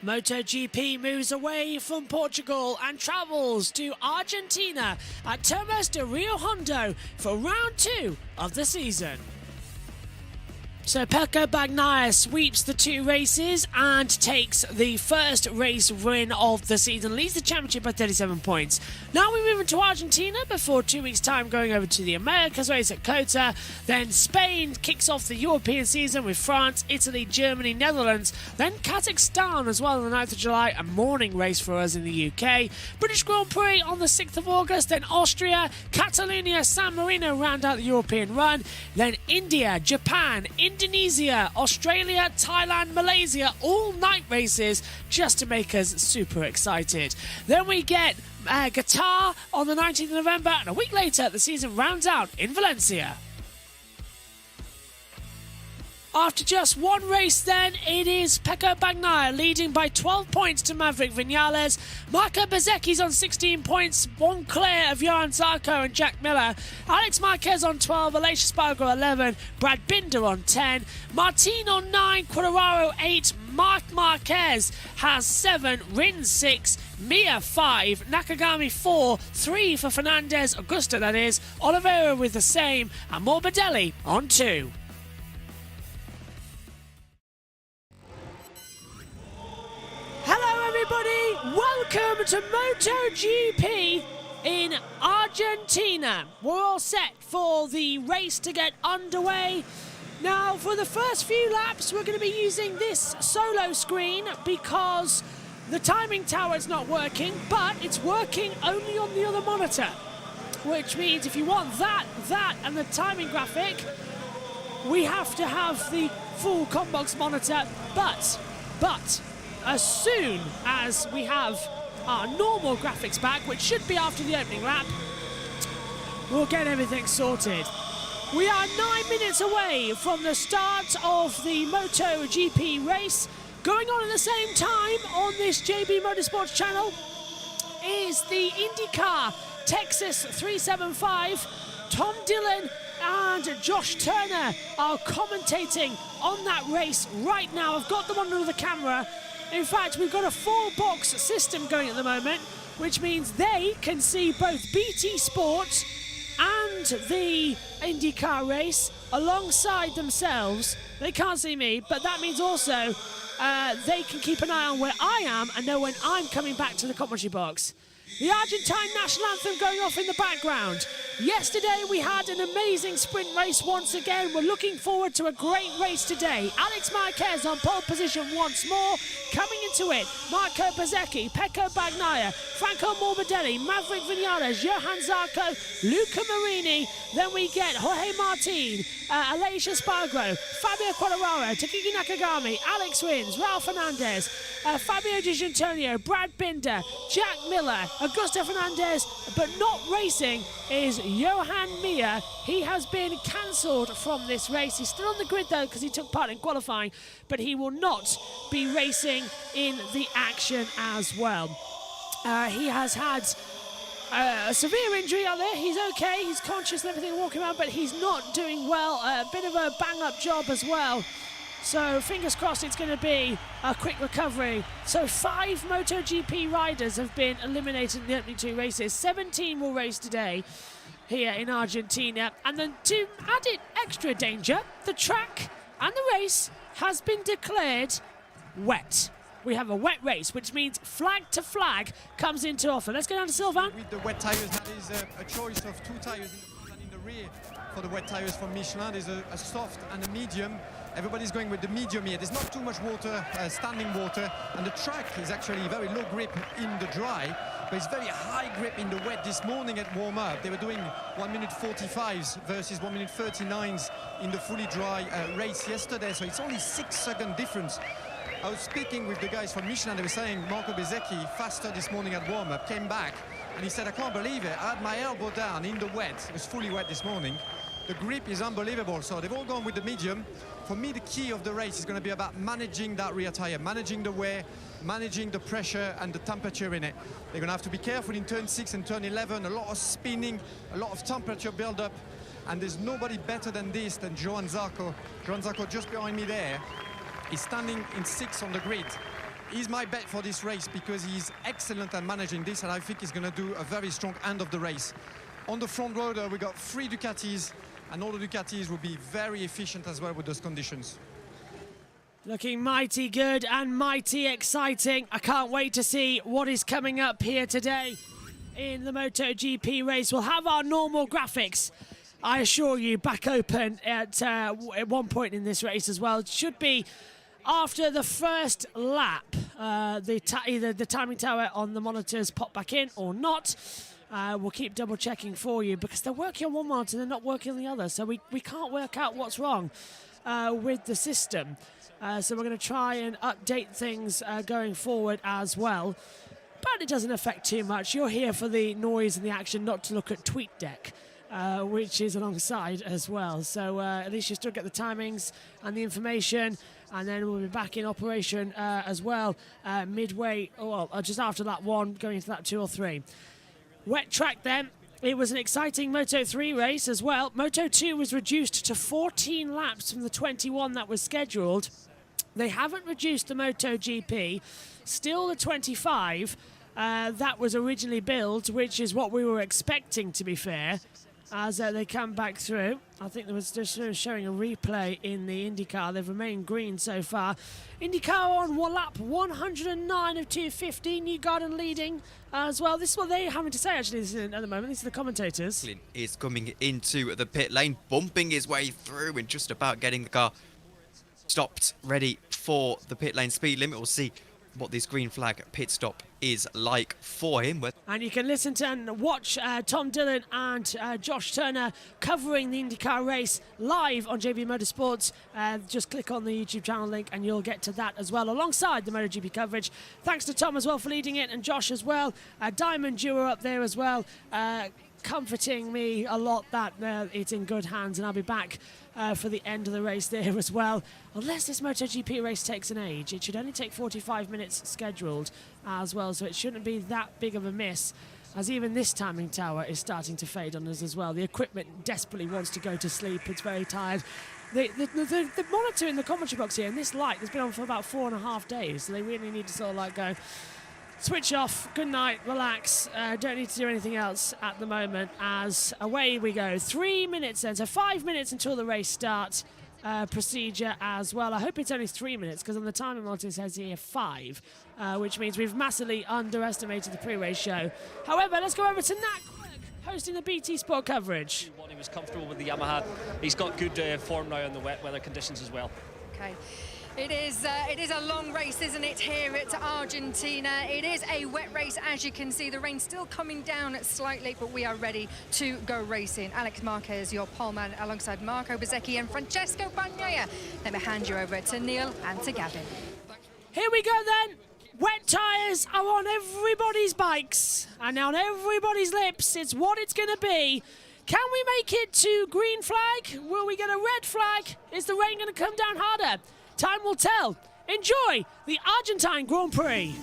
MotoGP moves away from Portugal and travels to Argentina at Termas de Rio Hondo for round 2 of the season. So Pecco Bagnaia sweeps the 2 races and takes the first race win of the season, leads the championship by 37 points. Now we move into Argentina before 2 weeks' time going over to the Americas race at Cota. Then Spain kicks off the European season with France, Italy, Germany, Netherlands. Then Kazakhstan as well on the 9th of July, a morning race for us in the UK. British Grand Prix on the 6th of August, then Austria, Catalonia, San Marino round out the European run. Then India, Japan, Indonesia, Australia, Thailand, Malaysia, all night races just to make us super excited. Then we get Qatar on the 19th of November, and a week later the season rounds out in Valencia. After just 1 race then, it is Pecco Bagnaia leading by 12 points to Maverick Vinales. Marco Bezzecchi's on 16 points, 1 clear of Johan Zarco and Jack Miller. Alex Marquez on 12, Aleix Spargo 11, Brad Binder on 10, Martin on 9, Quartararo 8, Marc Marquez has 7, Rins 6, Mia 5, Nakagami 4, 3 for Fernandez, Augusta that is, Oliveira with the same, and Morbidelli on 2. Everybody, welcome to MotoGP in Argentina. We're all set for the race to get underway. Now, for the first few laps, we're going to be using this solo screen because the timing tower is not working, but it's working only on the other monitor, which means if you want that, and the timing graphic, we have to have the full Combox monitor, but as soon as we have our normal graphics back, which should be after the opening lap, we'll get everything sorted. We are 9 minutes away from the start of the MotoGP race. Going on at the same time on this JB Motorsports channel is the IndyCar Texas 375. Tom Dillon and Josh Turner are commentating on that race right now. I've got them under the camera. In fact, we've got a 4-box system going at the moment, which means they can see both BT Sport and the IndyCar race alongside themselves. They can't see me, but that means also they can keep an eye on where I am and know when I'm coming back to the commentary box. The Argentine national anthem going off in the background. Yesterday we had an amazing sprint race once again. We're looking forward to a great race today. Alex Marquez on pole position once more. Coming into it, Marco Bezzecchi, Pecco Bagnaia, Franco Morbidelli, Maverick Vinales, Johan Zarco, Luca Marini. Then we get Jorge Martin, Aleix Spargo, Fabio Quartararo, Takaki Nakagami, Alex Rins, Raul Fernandez, Fabio Di Gianantonio, Brad Binder, Jack Miller, Augusto Fernandez, but not racing is Johan Mir. He has been cancelled from this race. He's still on the grid though because he took part in qualifying, but he will not be racing in the action as well. He has had a severe injury out there. He's okay, he's conscious and everything walking around, but he's not doing well. A bit of a bang-up job as well. So fingers crossed it's going to be a quick recovery. So 5 MotoGP riders have been eliminated in the opening 2 races. 17 will race today here in Argentina. And then to added extra danger, the track and the race has been declared wet. We have a wet race, which means flag to flag comes into offer. Let's go down to Sylvain. With the wet tyres, that is a choice of 2 tyres in the front and in the rear. For the wet tyres from Michelin, there's a soft and a medium. Everybody's going with the medium here. There's not too much water, standing water, and the track is actually very low grip in the dry, but it's very high grip in the wet. This morning at warm-up, they were doing 1 minute 45s versus 1 minute 39s in the fully dry race yesterday, so it's only 6-second difference. I was speaking with the guys from Michelin. They were saying Marco Bezzecchi faster this morning at warm-up, came back, and he said, I can't believe it. I had my elbow down in the wet. It was fully wet this morning. The grip is unbelievable, so they've all gone with the medium. For me, the key of the race is going to be about managing that rear tyre, managing the wear, managing the pressure and the temperature in it. They're going to have to be careful in turn 6 and turn 11, a lot of spinning, a lot of temperature build-up, and there's nobody better than this than Johan Zarco. Johan Zarco just behind me there is standing in 6 on the grid. he's my bet for this race because he's excellent at managing this, and I think he's going to do a very strong end of the race. On the front row, we got 3 Ducatis, and all the Ducatis will be very efficient as well with those conditions. Looking mighty good and mighty exciting. I can't wait to see what is coming up here today in the MotoGP race. We'll have our normal graphics, I assure you, back open at one point in this race as well. It should be after the first lap. Either the timing tower on the monitors pop back in or not. We'll keep double checking for you because they're working on one monitor, they're not working on the other. So we can't work out what's wrong with the system. So we're going to try and update things going forward as well. But it doesn't affect too much. You're here for the noise and the action, not to look at TweetDeck, which is alongside as well. So at least you still get the timings and the information. And then we'll be back in operation as well midway, just after that one, going into that 2 or 3. Wet track then. It was an exciting Moto3 race as well. Moto2 was reduced to 14 laps from the 21 that was scheduled. They haven't reduced the MotoGP. Still the 25 that was originally built, which is what we were expecting, to be fair, as they come back through. I think there was just showing a replay in the IndyCar. They've remained green so far. IndyCar on lap 109 of 250. Newgarden leading as well. This is what they're having to say, actually, at the moment. These are the commentators. Is coming into the pit lane, bumping his way through and just about getting the car stopped, ready for the pit lane speed limit. We'll see what this green flag pit stop is like for him. And you can listen to and watch Tom Dillon and Josh Turner covering the IndyCar race live on JB Motorsports. Just click on the YouTube channel link and you'll get to that as well, alongside the MotoGP coverage. Thanks to Tom as well for leading it, and Josh as well. Diamond Duo up there as well, comforting me a lot that it's in good hands, and I'll be back for the end of the race there as well. Unless this MotoGP race takes an age, it should only take 45 minutes scheduled as well, so it shouldn't be that big of a miss, as even this timing tower is starting to fade on us as well. The equipment desperately wants to go to sleep. It's very tired. The monitor in the commentary box here, and this light has been on for about 4.5 days, so they really need to sort of like go switch off, good night, relax, don't need to do anything else at the moment, as away we go. 3 minutes then, so 5 minutes until the race starts. Procedure as well. I hope it's only 3 minutes, because on the timing monitor it says here 5, which means we've massively underestimated the pre-race show. However, let's go over to Nat Quirk, hosting the BT Sport coverage. He was comfortable with the Yamaha. He's got good form now in the wet weather conditions as well. Okay. It is a long race, isn't it, here at Argentina? It is a wet race, as you can see. The rain's still coming down slightly, but we are ready to go racing. Alex Marquez, your poleman, alongside Marco Bezzecchi and Francesco Bagnaia. Let me hand you over to Neil and to Gavin. Here we go then. Wet tyres are on everybody's bikes and on everybody's lips. It's what it's going to be. Can we make it to green flag? Will we get a red flag? Is the rain going to come down harder? Time will tell. Enjoy the Argentine Grand Prix.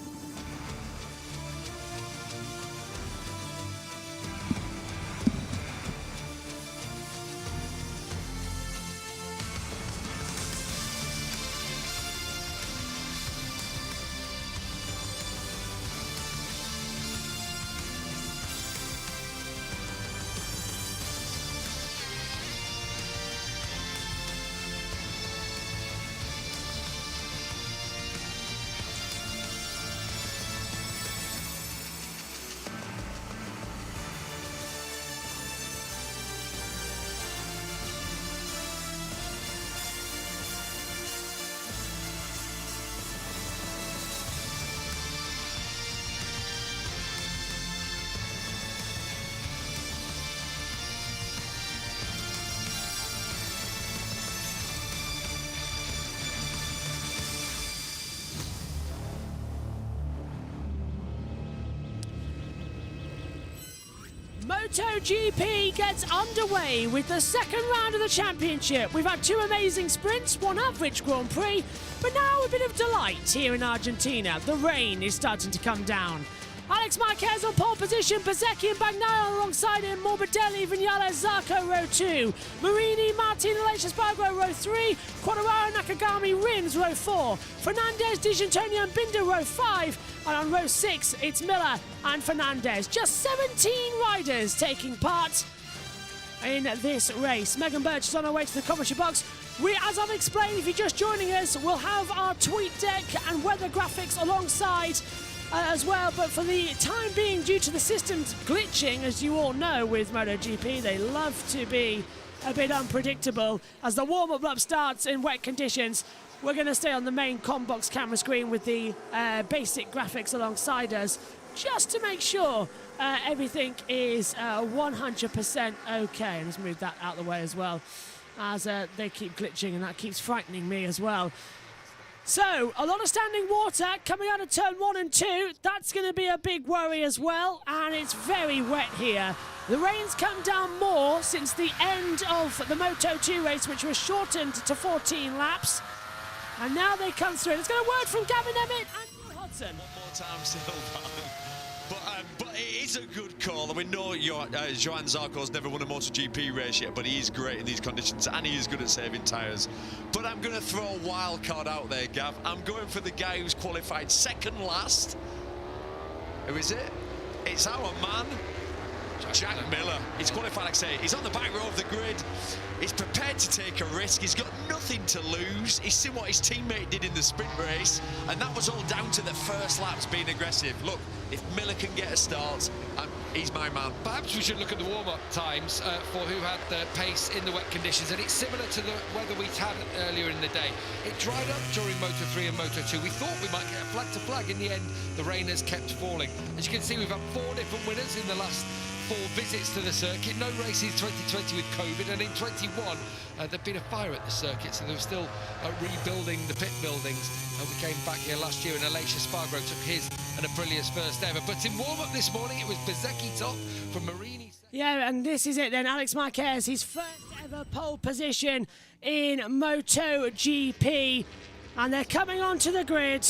MotoGP gets underway with the second round of the championship. We've had 2 amazing sprints, 1 average Grand Prix, but now a bit of delight here in Argentina. The rain is starting to come down. Alex Marquez on pole position, Bezzecchi and Bagnaia alongside him, Morbidelli, Vignales, Zarco, row 2, Marini, Martin, Aleix Espargaro, row 3, Quadraro, Nakagami, Rins, row 4, Fernandez, Di Giannantonio and Binder, row 5, and on row 6, it's Miller and Fernandez. Just 17 riders taking part in this race. Megan Birch is on her way to the commentary box. As I've explained, if you're just joining us, we'll have our tweet deck and weather graphics alongside as well, but for the time being, due to the systems glitching, as you all know with MotoGP, they love to be a bit unpredictable. As the warm-up lap starts in wet conditions, we're going to stay on the main Combox camera screen with the basic graphics alongside us, just to make sure everything is 100% okay. Let's move that out of the way as well, as they keep glitching, and that keeps frightening me as well. So, a lot of standing water coming out of turn 1 and 2. That's going to be a big worry as well, and it's very wet here. The rain's come down more since the end of the Moto2 race, which was shortened to 14 laps. And now they come through. Let's get a word from Gavin Emmett and Neil Hodson. One more time, Silva. But it is a good call, and we know Johan Zarco's never won a MotoGP race yet, but he is great in these conditions, and he is good at saving tyres. But I'm going to throw a wild card out there, Gav. I'm going for the guy who's qualified second last. Who is it? It's our man, Jack Miller. He's qualified, like I say. He's on the back row of the grid. He's prepared to take a risk. He's got nothing to lose. He's seen what his teammate did in the sprint race, and that was all down to the first laps being aggressive. Look, if Miller can get a start, he's my man. Perhaps we should look at the warm-up times for who had the pace in the wet conditions, and it's similar to the weather we had earlier in the day. It dried up during Moto3 and Moto2. We thought we might get a flag to flag. In the end, the rain has kept falling. As you can see, we've had 4 different winners in the last 4 visits to the circuit. No races 2020 with COVID, and in 21 there'd been a fire at the circuit, so they were still rebuilding the pit buildings. We came back here last year, and Aleix Espargaro took his and Aprilia's first ever. But in warm-up this morning, it was Bezzecchi top from Marini. Yeah, and this is it then. Alex Marquez, his first ever pole position in MotoGP, and they're coming onto the grid.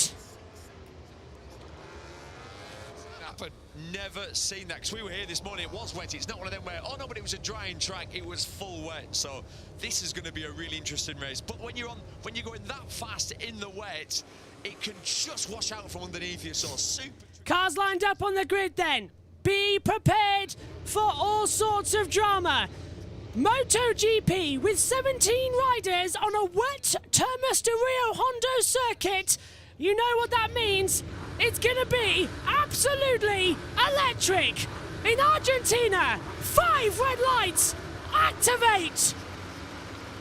Never seen that, because we were here this morning. It was wet. It's not one of them where, oh no, but it was a drying track. It was full wet. So this is going to be a really interesting race. But when you're going that fast in the wet, it can just wash out from underneath you. So super. Cars lined up on the grid then. Be prepared for all sorts of drama. MotoGP with 17 riders on a wet Termas de Rio Hondo circuit. You know what that means. It's going to be absolutely electric. In Argentina, 5 red lights. Activate.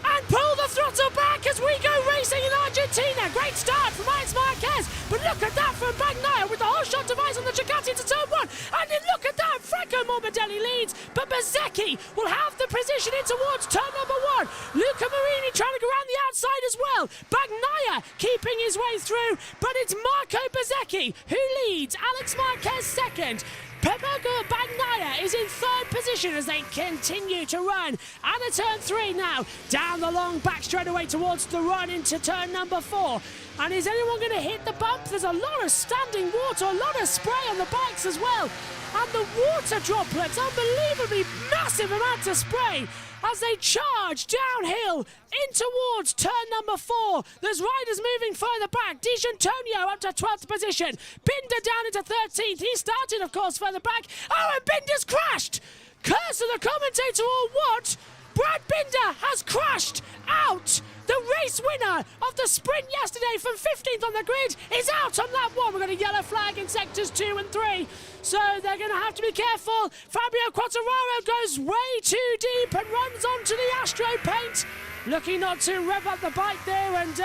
And pull the throttle back as we go racing in Argentina. Great start from Alex Marquez. But look at that from Bagnaia with the whole shot device on the Ducati into turn 1. And then look at that. Franco Morbidelli leads. But Bezzecchi will have the position in towards turn number 1. Luca Marini trying to go around the outside as well. Bagnaia keeping his way through. But it's Marco Bezzecchi who leads. Alex Marquez second. Bagnaia is in 3rd position as they continue to run. And a turn 3 now. Down the long back straightaway towards the run into turn number 4. And is anyone going to hit the bump? There's a lot of standing water, a lot of spray on the bikes as well. And the water droplets, unbelievably massive amount of spray as they charge downhill in towards turn number 4. There's riders moving further back. Di Giannantonio up to 12th position. Binder down into 13th. He started, of course, further back. Oh, and Binder's crashed! Curse of the commentator or what? Brad Binder has crashed out. The race winner of the sprint yesterday from 15th on the grid is out on lap 1. We're going to yellow flag in sectors 2 and 3. So they're going to have to be careful. Fabio Quartararo goes way too deep and runs onto the Astro paint. Looking not to rev up the bike there and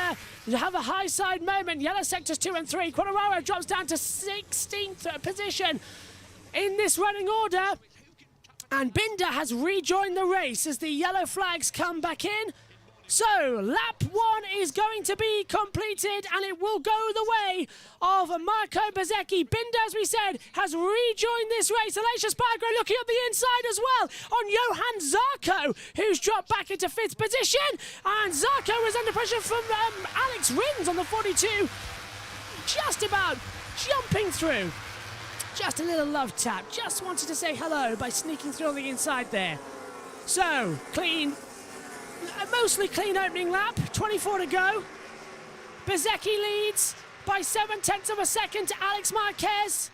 have a high side moment. Yellow sectors 2 and 3. Quartararo drops down to 16th position in this running order. And Binder has rejoined the race as the yellow flags come back in. So, lap 1 is going to be completed, and it will go the way of Marco Bezzecchi. Binder, as we said, has rejoined this race. Aleix Espargaro looking up the inside as well on Johan Zarco, who's dropped back into 5th position. And Zarco was under pressure from Alex Rins on the 42. Just about jumping through. Just a little love tap. Just wanted to say hello by sneaking through on the inside there. So, clean, mostly clean opening lap. 24 to go. Bezzecchi leads by 0.7 of a second to Alex Marquez.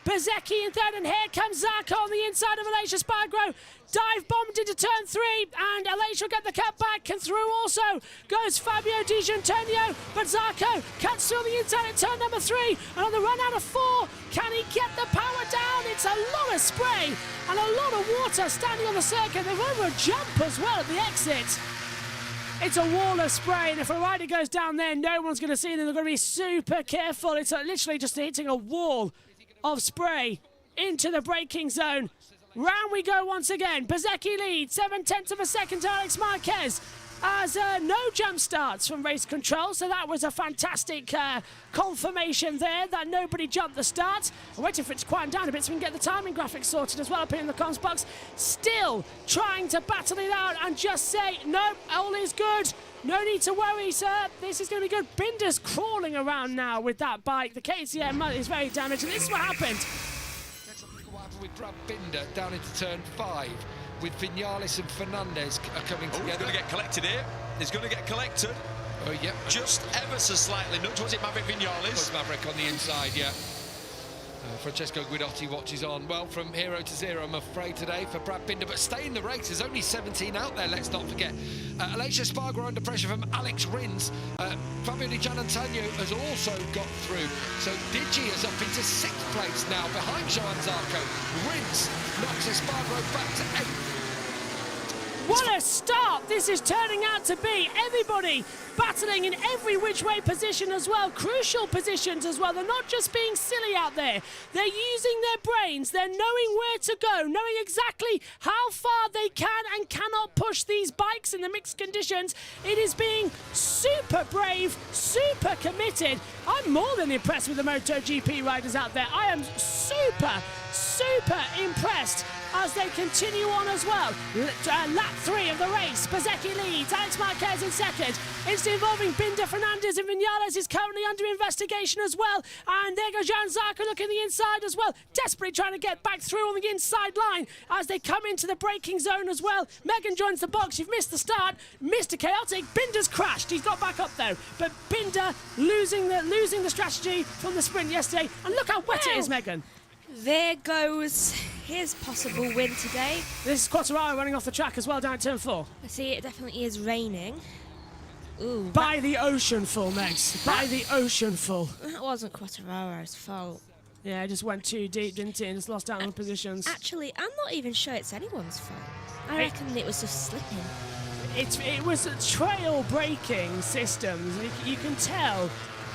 Bezzecchi in third, and here comes Zarco on the inside of Aleix Espargaro. Dive bombed into turn 3, and Aleix will get the cut back, and through also goes Fabio Di Gianantonio, but Zarco cuts through the inside at turn number 3, and on the run out of 4, can he get the power down? It's a lot of spray and a lot of water standing on the circuit. They've over a jump as well at the exit. It's a wall of spray, and if a rider goes down there, no one's going to see them. They're going to be super careful. It's literally just hitting a wall of spray into the braking zone. Round we go once again. Bezzecchi leads 0.7 of a second to Alex Marquez as no jump starts from race control, so that was a fantastic confirmation there that nobody jumped the start. I'm waiting for it to quieten down a bit so we can get the timing graphics sorted as well up here in the comms box. Still trying to battle it out and just say, no, all is good. No need to worry, sir. This is going to be good. Binder's crawling around now with that bike. The KTM is very damaged, and this is what happened. With Brad Binder down into turn 5, with Vinales and Fernandez are coming together. He's going to get collected here. He's going to get collected. Oh, yep. Just ever so slightly nudged. Was it Maverick Vinales? It was Maverick on the inside, yeah. Francesco Guidotti watches on. Well, from hero to zero, I'm afraid, today for Brad Binder, but stay in the race. There's only 17 out there, let's not forget. Aleix Espargaro under pressure from Alex Rins. Fabio Di Gianantonio has also got through. So Digi is up into 6th place now, behind Johan Zarco. Rins knocks Espargaro back to 8th. What a start this is turning out to be. Everybody battling in every which way position as well. Crucial positions as well. They're not just being silly out there. They're using their brains. They're knowing where to go, knowing exactly how far they can and cannot push these bikes in the mixed conditions. It is being super brave, super committed. I'm more than impressed with the MotoGP riders out there. I am super impressed as they continue on as well. Lap 3 of the race. Bezzecchi leads, Alex Marquez in second. It's involving Binder, Fernandez, and Vinales is currently under investigation as well. And there goes Johan Zarco looking the inside as well, desperately trying to get back through on the inside line as they come into the braking zone as well. Megan joins the box. You've missed the start. Mr. Chaotic. Binder's crashed. He's got back up though, but Binder losing the strategy from the sprint yesterday. And look how wet it is, Megan. There goes his possible win today. This is Quartararo running off the track as well down at turn 4. I see it definitely is raining. Ooh, By the ocean full, Megs. By the ocean full. that wasn't Quartararo's fault. Yeah, it just went too deep, didn't it? And just lost out on positions. Actually, I'm not even sure it's anyone's fault. I reckon it was just slipping. It was a trail braking systems. You can tell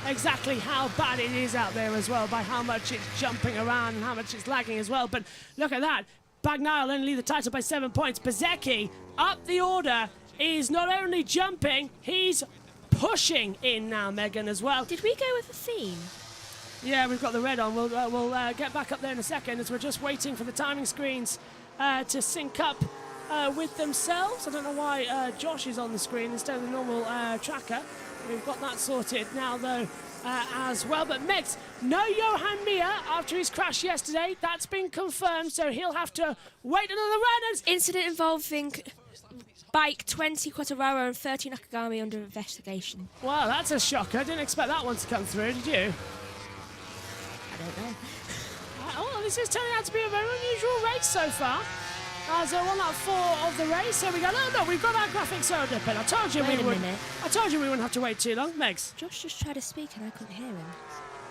exactly how bad it is out there as well by how much it's jumping around and how much it's lagging as well. But look at that. Bagnall only lead the title by 7 points. Bezzecchi up the order is not only jumping, he's pushing in now, Megan, as well. Did we go with a theme? Yeah, we've got the red on. We'll get back up there in a second as we're just waiting for the timing screens to sync up with themselves. I don't know why Josh is on the screen instead of the normal tracker. We've got that sorted now, though, as well. But Megs, no Johan Mir after his crash yesterday. That's been confirmed, so he'll have to wait another run. Incident involving bike 20 Quartararo and 30 Nakagami under investigation. Wow, that's a shocker. I didn't expect that one to come through, did you? I don't know. Oh, this is turning out to be a very unusual race so far. As 1 out of 4 of the race. Here we go. No, we've got our graphics sorted up. I told you Wait a wouldn't. minute. I told you we wouldn't have to wait too long, Megs. Josh just tried to speak and I couldn't hear him.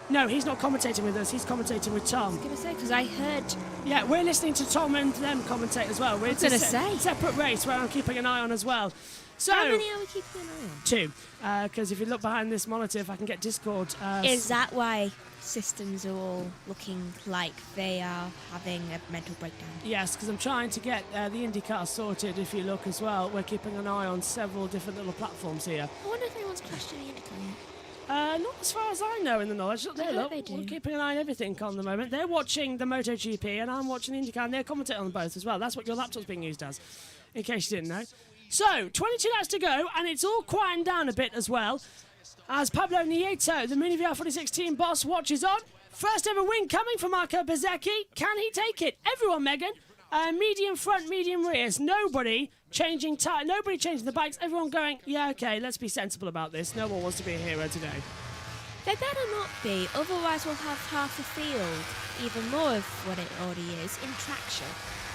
No, he's not commentating with us. He's commentating with Tom. I was going to say, because I heard... Yeah, we're listening to Tom and them commentate as well. We're going to say. Separate race where I'm keeping an eye on as well. So, how many are we keeping an eye on? 2. Because if you look behind this monitor, if I can get Discord... Is that why systems are all looking like they are having a mental breakdown? Yes, because I'm trying to get the IndyCar sorted, if you look as well. We're keeping an eye on several different little platforms here. I wonder if anyone's crashed in the IndyCar yet. Not as far as I know in the knowledge. Look, I hope look, they do. we're keeping an eye on everything on the moment. They're watching the MotoGP and I'm watching the IndyCar and they're commentating on both as well. That's what your laptop's being used as, in case you didn't know. So, 22 laps to go and it's all quieting down a bit as well. as Pablo Nieto, the Mini VR46 team boss, watches on. First ever win coming for Marco Bezzecchi. Can he take it? Everyone, Megan. Medium front, medium rears. Nobody changing nobody changing the bikes. Everyone going, yeah, okay, let's be sensible about this. No one wants to be a hero today. They better not be, otherwise we'll have half the field, even more of what it already is, in traction.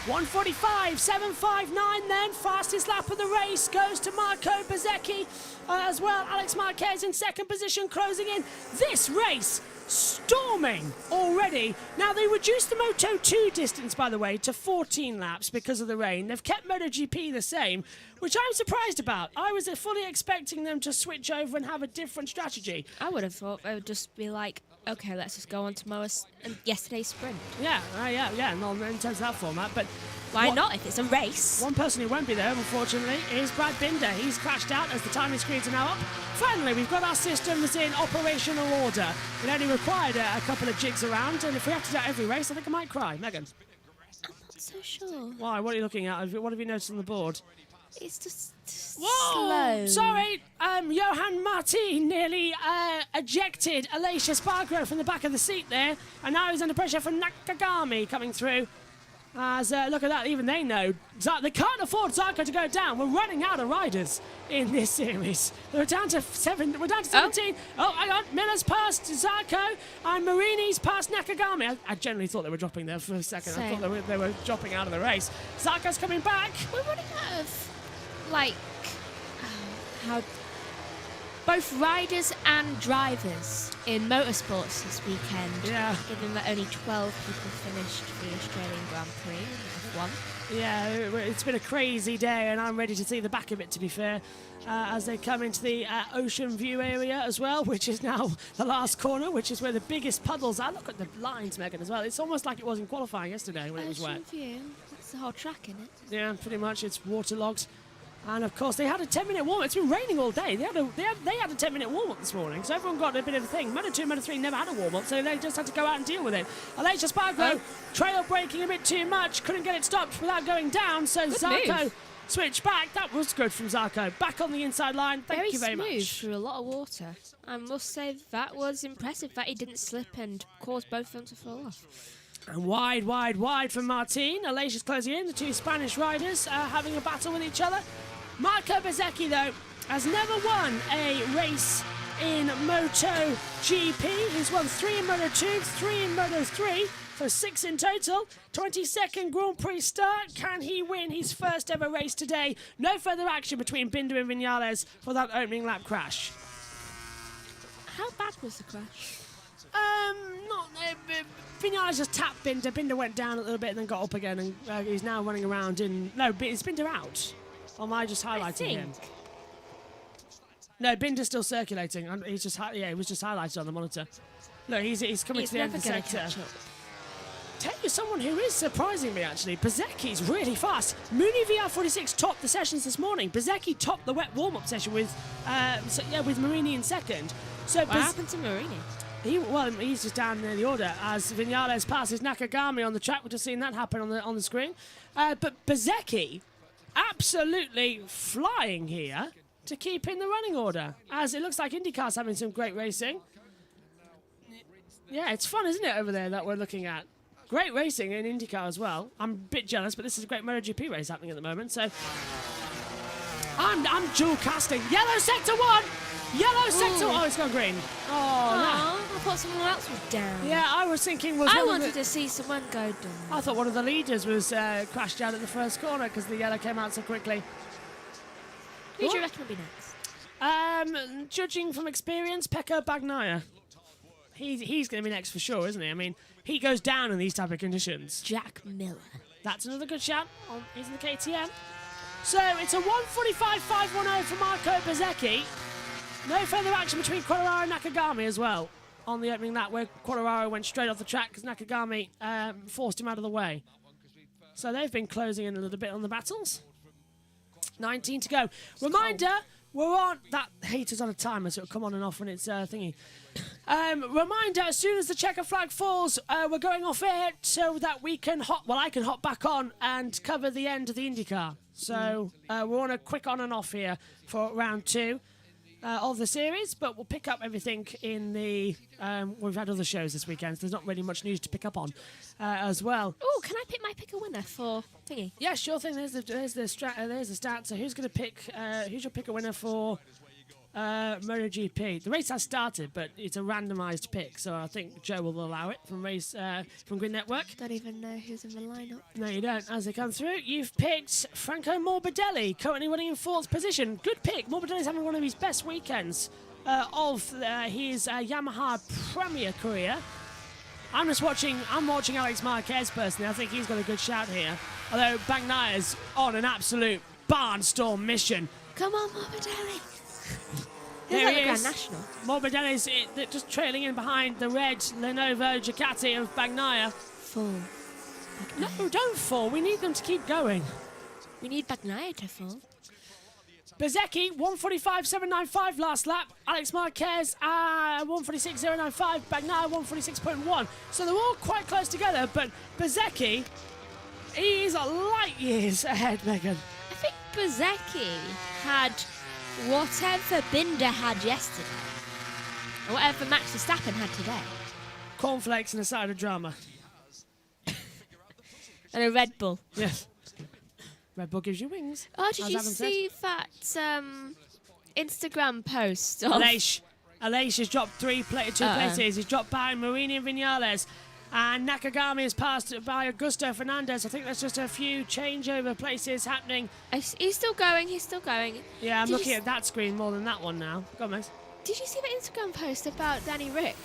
1:45.759 then, fastest lap of the race goes to Marco Bezzecchi as well. Alex Marquez in second position, closing in. This race storming already. Now they reduced the Moto2 distance, by the way, to 14 laps because of the rain. They've kept MotoGP the same, which I'm surprised about. I was fully expecting them to switch over and have a different strategy. I would have thought they would just be like, okay, let's just go on to yesterday's sprint. Yeah, not in terms of that format, but why not if it's a race? One person who won't be there, unfortunately, is Brad Binder. He's crashed out as the timing screens are now up. Finally, we've got our systems in operational order. It only required a couple of jigs around, and if we have to do that every race, I think I might cry. Megan? I'm not so sure. Why? What are you looking at? What have you noticed on the board? It's just Whoa! slow. Sorry, Johan Martin nearly ejected Alicia Spargo from the back of the seat there, and now he's under pressure from Nakagami coming through. As look at that, even they know they can't afford Zarco to go down. We're running out of riders in this series. We're down to 17. Oh, hang on, Miller's passed Zarco, and Marini's passed Nakagami. I generally thought they were dropping there for a second. Same. I thought they were dropping out of the race. Zarco's coming back. We're running out of, how both riders and drivers in motorsports this weekend. Yeah. Given that only 12 people finished the Australian Grand Prix in F1. Yeah, it's been a crazy day, and I'm ready to see the back of it, to be fair, as they come into the Ocean View area as well, which is now the last corner, which is where the biggest puddles are. Look at the lines, Megan, as well. It's almost like it was in qualifying yesterday when it was wet. Ocean View, that's the whole track, isn't it? Yeah, pretty much. It's waterlogged. And of course, they had a 10-minute warm-up. It's been raining all day. They had a 10-minute warm-up this morning, so everyone got a bit of a thing. Moto 2, Moto 3 never had a warm-up, so they just had to go out and deal with it. Alicia Spargo, trail braking a bit too much, couldn't get it stopped without going down, so Good Zarco move. switched back. That was good from Zarco. Back on the inside line. Thank you very smooth much. through a lot of water. I must say that was impressive that he didn't slip and cause both of them to fall off. And wide from Martin. Alicia's closing in. The two Spanish riders having a battle with each other. Marco Bezzecchi, though, has never won a race in MotoGP. He's won 3 in Moto2, 3 in Moto3, so 6 in total. 22nd Grand Prix start. Can he win his first ever race today? No further action between Binder and Vinales for that opening lap crash. How bad was the crash? Vinales just tapped Binder. Binder went down a little bit and then got up again, and he's now running around in... No, is Binder out? Or am I just highlighting him? No, Binder's still circulating. He's just he was just highlighted on the monitor. Look, he's coming to the end of the sector. Tell you someone who is surprising me, actually. Bezzecchi's really fast. Mooney VR46 topped the sessions this morning. Bezzecchi topped the wet warm-up session with Marini in second. So what happened to Marini? He's just down near the order as Vinales passes Nakagami on the track. We've just seen that happen on the screen. But Bezzecchi absolutely flying here to keep in the running order, as it looks like IndyCar's having some great racing. Yeah, it's fun, isn't it, over there that we're looking at? Great racing in IndyCar as well. I'm a bit jealous, but this is a great MotoGP race happening at the moment, so... I'm dual casting. Yellow sector 1! Yellow sector... Oh, it's gone green. I thought someone else was down. Yeah, I was thinking... I wanted to see someone go down. I thought one of the leaders was crashed down at the first corner because the yellow came out so quickly. Who do you reckon will be next? Judging from experience, Pecco Bagnaia. He's going to be next for sure, isn't he? I mean, he goes down in these type of conditions. Jack Miller. That's another good shout. He's in the KTM. So it's a 1:45.510 for Marco Bezzecchi. No further action between Quartararo and Nakagami as well on the opening lap, where Quartararo went straight off the track because Nakagami forced him out of the way. So they've been closing in a little bit on the battles. 19 to go. Reminder, we're on... That heater's on a timer, so it'll come on and off when it's thingy. Reminder, as soon as the checker flag falls, we're going off air so that we can I can hop back on and cover the end of the IndyCar. So we're on a quick on and off here for round 2. of the series, but we'll pick up everything in the... we've had other shows this weekend, so there's not really much news to pick up on as well. Oh, can I pick a winner for thingy? Yeah, sure thing. There's the stat. So who's going to pick... who's your pick a winner for MotoGP? The race has started, but it's a randomised pick, so I think Joe will allow it from Green Network. Don't even know who's in the lineup. No, you don't. As they come through, you've picked Franco Morbidelli, currently running in 4th position. Good pick. Morbidelli's having one of his best weekends of his Yamaha Premier career. I'm watching Alex Marquez personally. I think he's got a good shout here. Although Bagnaya's on an absolute barnstorm mission. Come on, Morbidelli. There like he a Grand is. National. Morbidelli's just trailing in behind the red Lenovo Ducati of Bagnaia. Fall. No, don't fall. We need them to keep going. We need Bagnaia to fall. Bezecchi, 145.795 last lap. Alex Marquez, 146.095. Bagnaia, 146.1. So they're all quite close together, but Bezecchi, he's light years ahead, Megan. I think Bezecchi had whatever Binder had yesterday. Or whatever Max Verstappen had today. Cornflakes and a side of drama. And a Red Bull. Yes. Red Bull gives you wings. Oh, did as you Adam see that Instagram post? Of Aleix has dropped two places. He's dropped by Marini and Vinales. And Nakagami is passed by Augusto Fernandez. I think there's just a few changeover places happening. He's still going. Yeah, I'm looking at that screen more than that one now. Go on, Max. Did you see the Instagram post about Danny Rick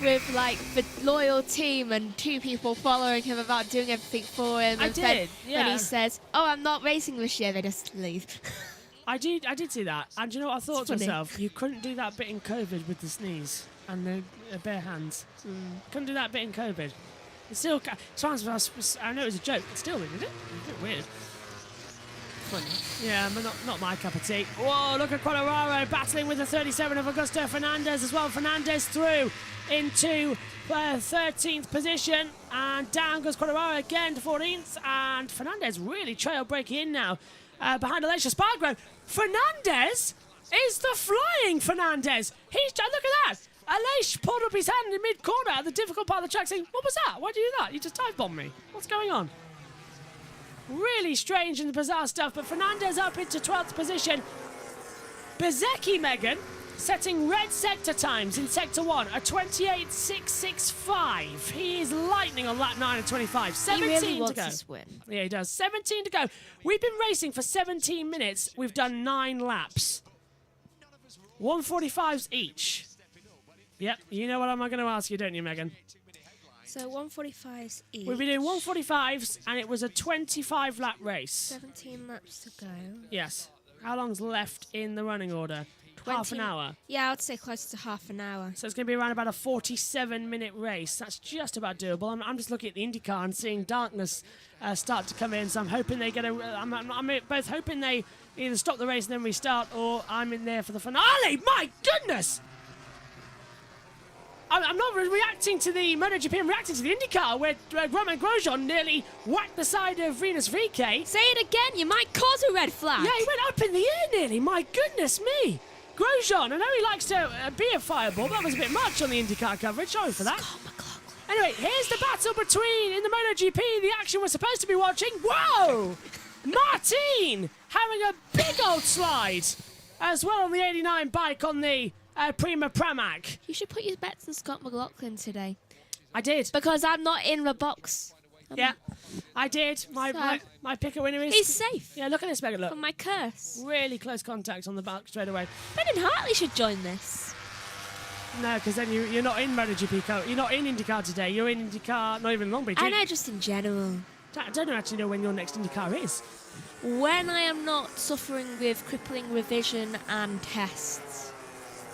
with like the loyal team and 2 people following him about doing everything for him? I did, yeah. And he says, "Oh, I'm not racing this year." They just leave. I did see that. And do you know what I thought to funny. myself? You couldn't do that bit in COVID with the sneeze and the bare hands. Couldn't do that bit in COVID. It's still... I know it was a joke, but still, did it? It's a bit weird. Funny. Yeah, but not my cup of tea. Whoa, look at Quartararo battling with the 37 of Augusto Fernandez as well. Fernandez through into 13th position, and down goes Quartararo again to 14th, and Fernandez really trail breaking in now behind Aleix Espargaro. Fernandez is the flying Fernandez. Look at that. Aleix pulled up his hand in mid-corner at the difficult part of the track saying, "What was that? Why'd you do that? You just dive-bombed me. What's going on?" Really strange and bizarre stuff, but Fernandez up into 12th position. Bezecchi, Megan, setting red sector times in Sector 1, a 28.665. He is lightning on lap 9 and 25. 17 he really to wants go. this win. Yeah, he does. 17 to go. We've been racing for 17 minutes. We've done 9 laps. 145s each. Yep, you know what I'm going to ask you, don't you, Megan? So 145s each. We've been doing 145s, and it was a 25-lap race. 17 laps to go. Yes. How long's left in the running order? Half an hour. Yeah, I'd say closer to half an hour. So it's going to be around about a 47-minute race. That's just about doable. I'm just looking at the IndyCar and seeing darkness start to come in. So I'm hoping they get a... I'm both hoping they either stop the race and then restart, or I'm in there for the finale. My goodness! I'm not reacting to the MotoGP, I'm reacting to the IndyCar, where Romain Grosjean nearly whacked the side of Rinus VeeKay. Say it again, you might cause a red flag. Yeah, he went up in the air nearly. My goodness me. Grosjean, I know he likes to be a fireball. That was a bit much on the IndyCar coverage. Sorry for that. Anyway, here's the battle between, in the MotoGP, the action we're supposed to be watching. Whoa! Martin having a big old slide as well on the 89 bike on the Prima Pramac. You should put your bets on Scott McLaughlin today. I did. Because I'm not in the box. Yeah, I did. My picker winner is... He's safe. Yeah, look at this, Megan, look. From my curse. Really close contact on the back straight away. Brendan Hartley should join this. No, because then you're not in MotoGP. You're not in IndyCar today. You're in IndyCar, not even Long Beach. I know, just in general. I don't actually know when your next IndyCar is. When I am not suffering with crippling revision and tests.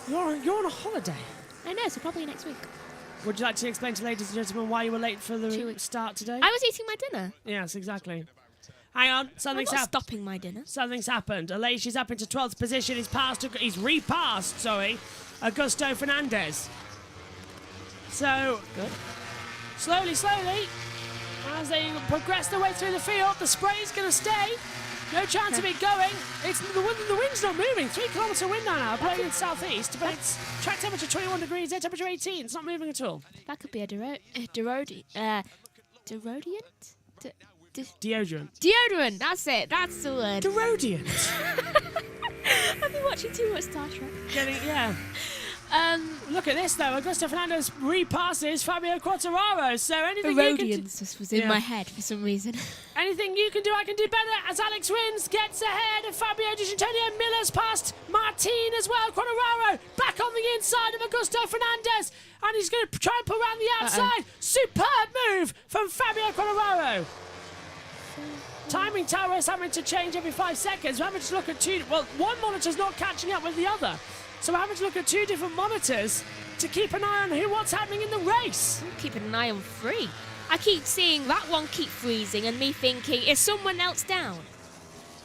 You're on a holiday. I know, so probably next week. Would you like to explain to ladies and gentlemen why you were late for the start today? I was eating my dinner. Yes, exactly. Hang on, something's happened. Stopping my dinner. Something's happened. Aleix is up into 12th position. He's repassed, Augusto Fernandez. So, good. Slowly, as they progress their way through the field, the spray's going to stay. No chance of it going. It's the wind's not moving. 3 kilometre wind now, blowing in southeast, but it's track temperature 21 degrees, air temperature 18. It's not moving at all. That could be a deodorant. Deodorant, that's it. That's the word. Derodiant. I've been watching too much Star Trek. Yeah. Look at this though. Augusto Fernandez repasses Fabio Quartararo. So anything you can Herodians just was in my head for some reason. anything you can do, I can do better. As Alex wins, gets ahead of Fabio Di Giannantonio. Miller's past Martin as well. Quartararo back on the inside of Augusto Fernandez, and he's going to try and pull around the outside. Superb move from Fabio Quartararo. Timing tower is having to change every 5 seconds. We're having to look at one monitor's not catching up with the other. So we're having to look at 2 different monitors to keep an eye on what's happening in the race. I'm keeping an eye on 3. I keep seeing that one keep freezing and me thinking, is someone else down?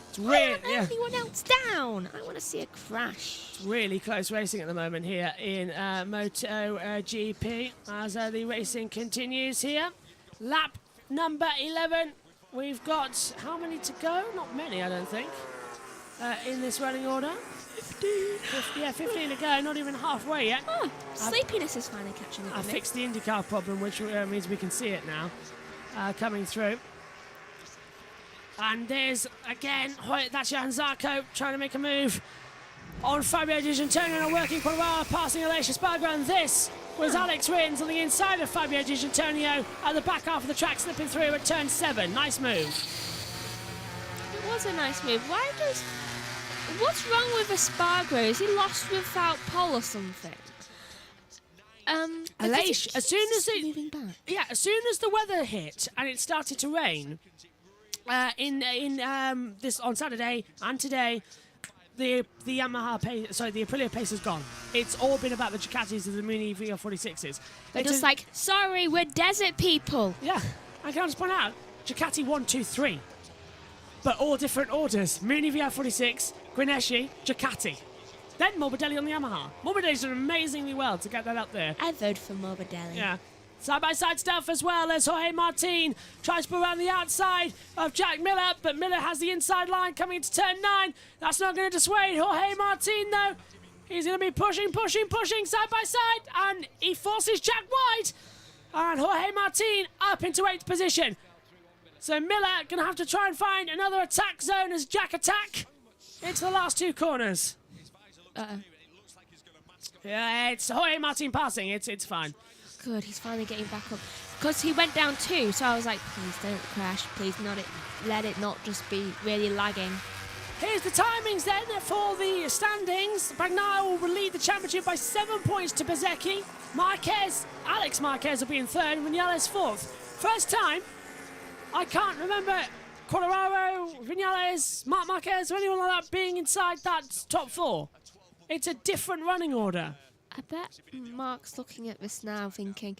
It's really, anyone else down? I want to see a crash. It's really close racing at the moment here in MotoGP as the racing continues here. Lap number 11. We've got how many to go? Not many, I don't think, in this running order. 15 to go, not even halfway yet. Oh, sleepiness is finally catching up. I fixed the IndyCar problem, which means we can see it now coming through. And there's, again, that's Johan Zarco trying to make a move on Fabio Di Giannantonio and a working Quartararo passing Aleix Espargaro. And this was Alex Rins on the inside of Fabio Di Giannantonio at the back half of the track, slipping through at turn 7. Nice move. It was a nice move. What's wrong with Espargaro? Is he lost without pole or something? Aleix, as soon as moving back. Yeah, as soon as the weather hit and it started to rain, in this on Saturday and today, the Aprilia pace has gone. It's all been about the Ducatis and the Mini VR46s. They're just like, sorry, we're desert people. Yeah, I can just point out Ducati 1, 2, 3, but all different orders. Mini VR46, Guineschi, Ducati. Then Morbidelli on the Yamaha. Morbidelli's done amazingly well to get that up there. I vote for Morbidelli. Yeah. Side-by-side stuff as well as Jorge Martin tries to put around the outside of Jack Miller, but Miller has the inside line coming into turn 9. That's not going to dissuade Jorge Martin, though. He's going to be pushing side-by-side, and he forces Jack wide. And Jorge Martin up into 8th position. So Miller going to have to try and find another attack zone as Jack attack into the last 2 corners. Yeah, it's Jorge Martin passing. It's fine. Good, he's finally getting back up. Because he went down 2, so I was like, please don't crash. Please let it not just be really lagging. Here's the timings then for the standings. Bagnaia will lead the championship by 7 points to Bezzecchi. Alex Marquez will be in 3rd, Vinales 4th. First time, I can't remember Quartararo, Vinales, Marc Marquez, or anyone like that being inside that top 4. It's a different running order. I bet Mark's looking at this now thinking,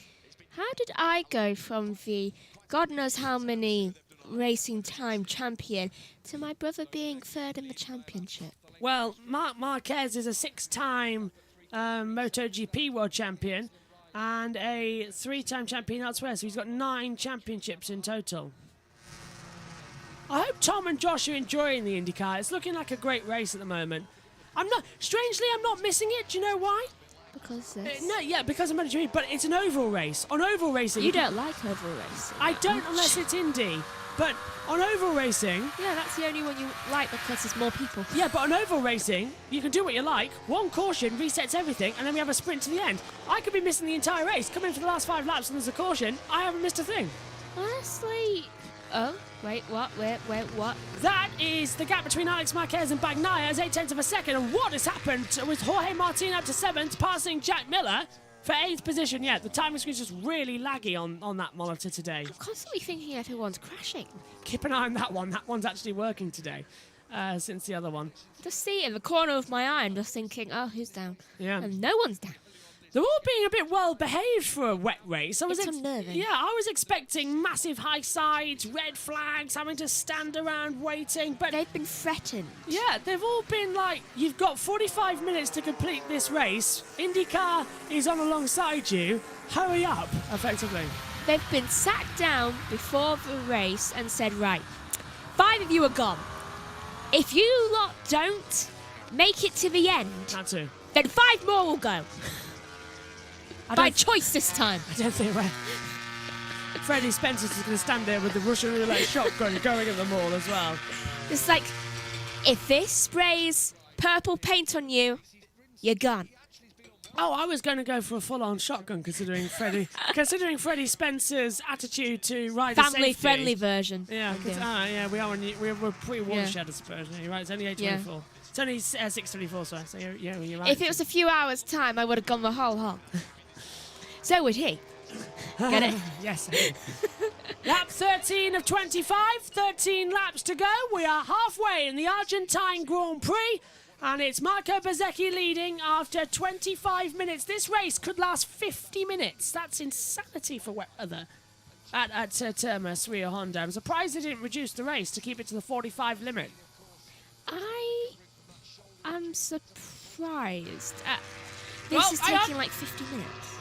how did I go from the God knows how many racing time champion to my brother being 3rd in the championship? Well, Marc Marquez is a 6-time MotoGP world champion and a 3-time champion elsewhere, so he's got 9 championships in total. I hope Tom and Josh are enjoying the IndyCar. It's looking like a great race at the moment. I'm not missing it. Do you know why? Because because of MotoGP, but it's an oval race. On oval racing... You don't like oval racing. I don't unless it's Indy. But on oval racing... Yeah, that's the only one you like because there's more people. Yeah, but on oval racing, you can do what you like. One caution resets everything, and then we have a sprint to the end. I could be missing the entire race, come in for the last 5 laps, and there's a caution. I haven't missed a thing. Honestly... Oh, wait, what? That is the gap between Alex Marquez and Bagnaia as 8/10 of a second. And what has happened with Jorge Martin up to 7th, passing Jack Miller for 8th position? Yeah, the timing screen's just really laggy on that monitor today. I'm constantly thinking everyone's crashing. Keep an eye on that one. That one's actually working today since the other one. Just see it in the corner of my eye, I'm just thinking, oh, who's down? Yeah. And no one's down. They're all being a bit well behaved for a wet race. It's unnerving. Yeah, I was expecting massive high sides, red flags, having to stand around waiting, but they've been threatened. Yeah, they've all been like, you've got 45 minutes to complete this race. IndyCar is on alongside you. Hurry up, effectively. They've been sat down before the race and said, right, 5 of you are gone. if you lot don't make it to the end, Not to. then 5 more will go. I By don't- choice this time. I don't think Freddie Spencer's just going to stand there with the Russian roulette shotgun going at them all as well. It's like, if this sprays purple paint on you, you're gone. Oh, I was going to go for a full-on shotgun considering Freddie Spencer's attitude to rider safety. Family-friendly version. Yeah, we are. We're pretty watershed, I suppose. You're right. It's only 8:24. Yeah. It's only 6:24. Sorry. So you're right. If it was a few hours' time, I would have gone the whole hog. So would he. Get it? Yes. Lap 13 of 25. 13 laps to go. We are halfway in the Argentine Grand Prix. And it's Marco Bezzecchi leading after 25 minutes. This race could last 50 minutes. That's insanity for wet weather at Termas Rio Honda. I'm surprised they didn't reduce the race to keep it to the 45 limit. I am surprised. This Well, is hang taking on. like 50 minutes.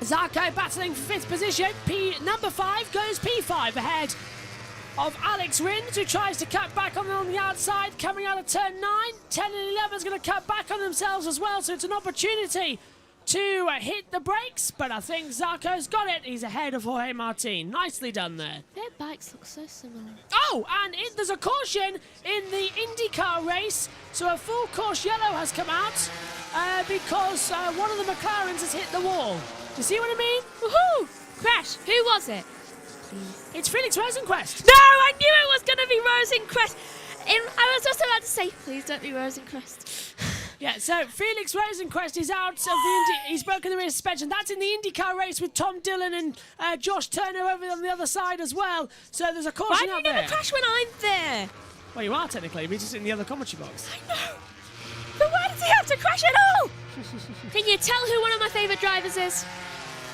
Zarco battling for 5th position. Number 5 goes P5 ahead of Alex Rins, who tries to cut back on the outside, coming out of turn 9. 10 and 11 is going to cut back on themselves as well, so it's an opportunity to hit the brakes, but I think Zarco's got it. He's ahead of Jorge Martin. Nicely done there. Their bikes look so similar. Oh, and there's a caution in the IndyCar race, so a full course yellow has come out because one of the McLarens has hit the wall. You see what I mean? Woohoo! Crash! Who was it? Please. It's Felix Rosenquist. No, I knew it was going to be Rosencrest. I was also about to say, please don't be Rosencrest. Yeah, so Felix Rosenquist is out of he's broken the rear suspension. That's in the IndyCar race with Tom Dillon and Josh Turner over on the other side as well. So there's a caution Why out do you there. never crash when I'm there? Well, you are technically, but you're just in the other commentary box. I know. But why does he have to crash at all? Can you tell who one of my favourite drivers is?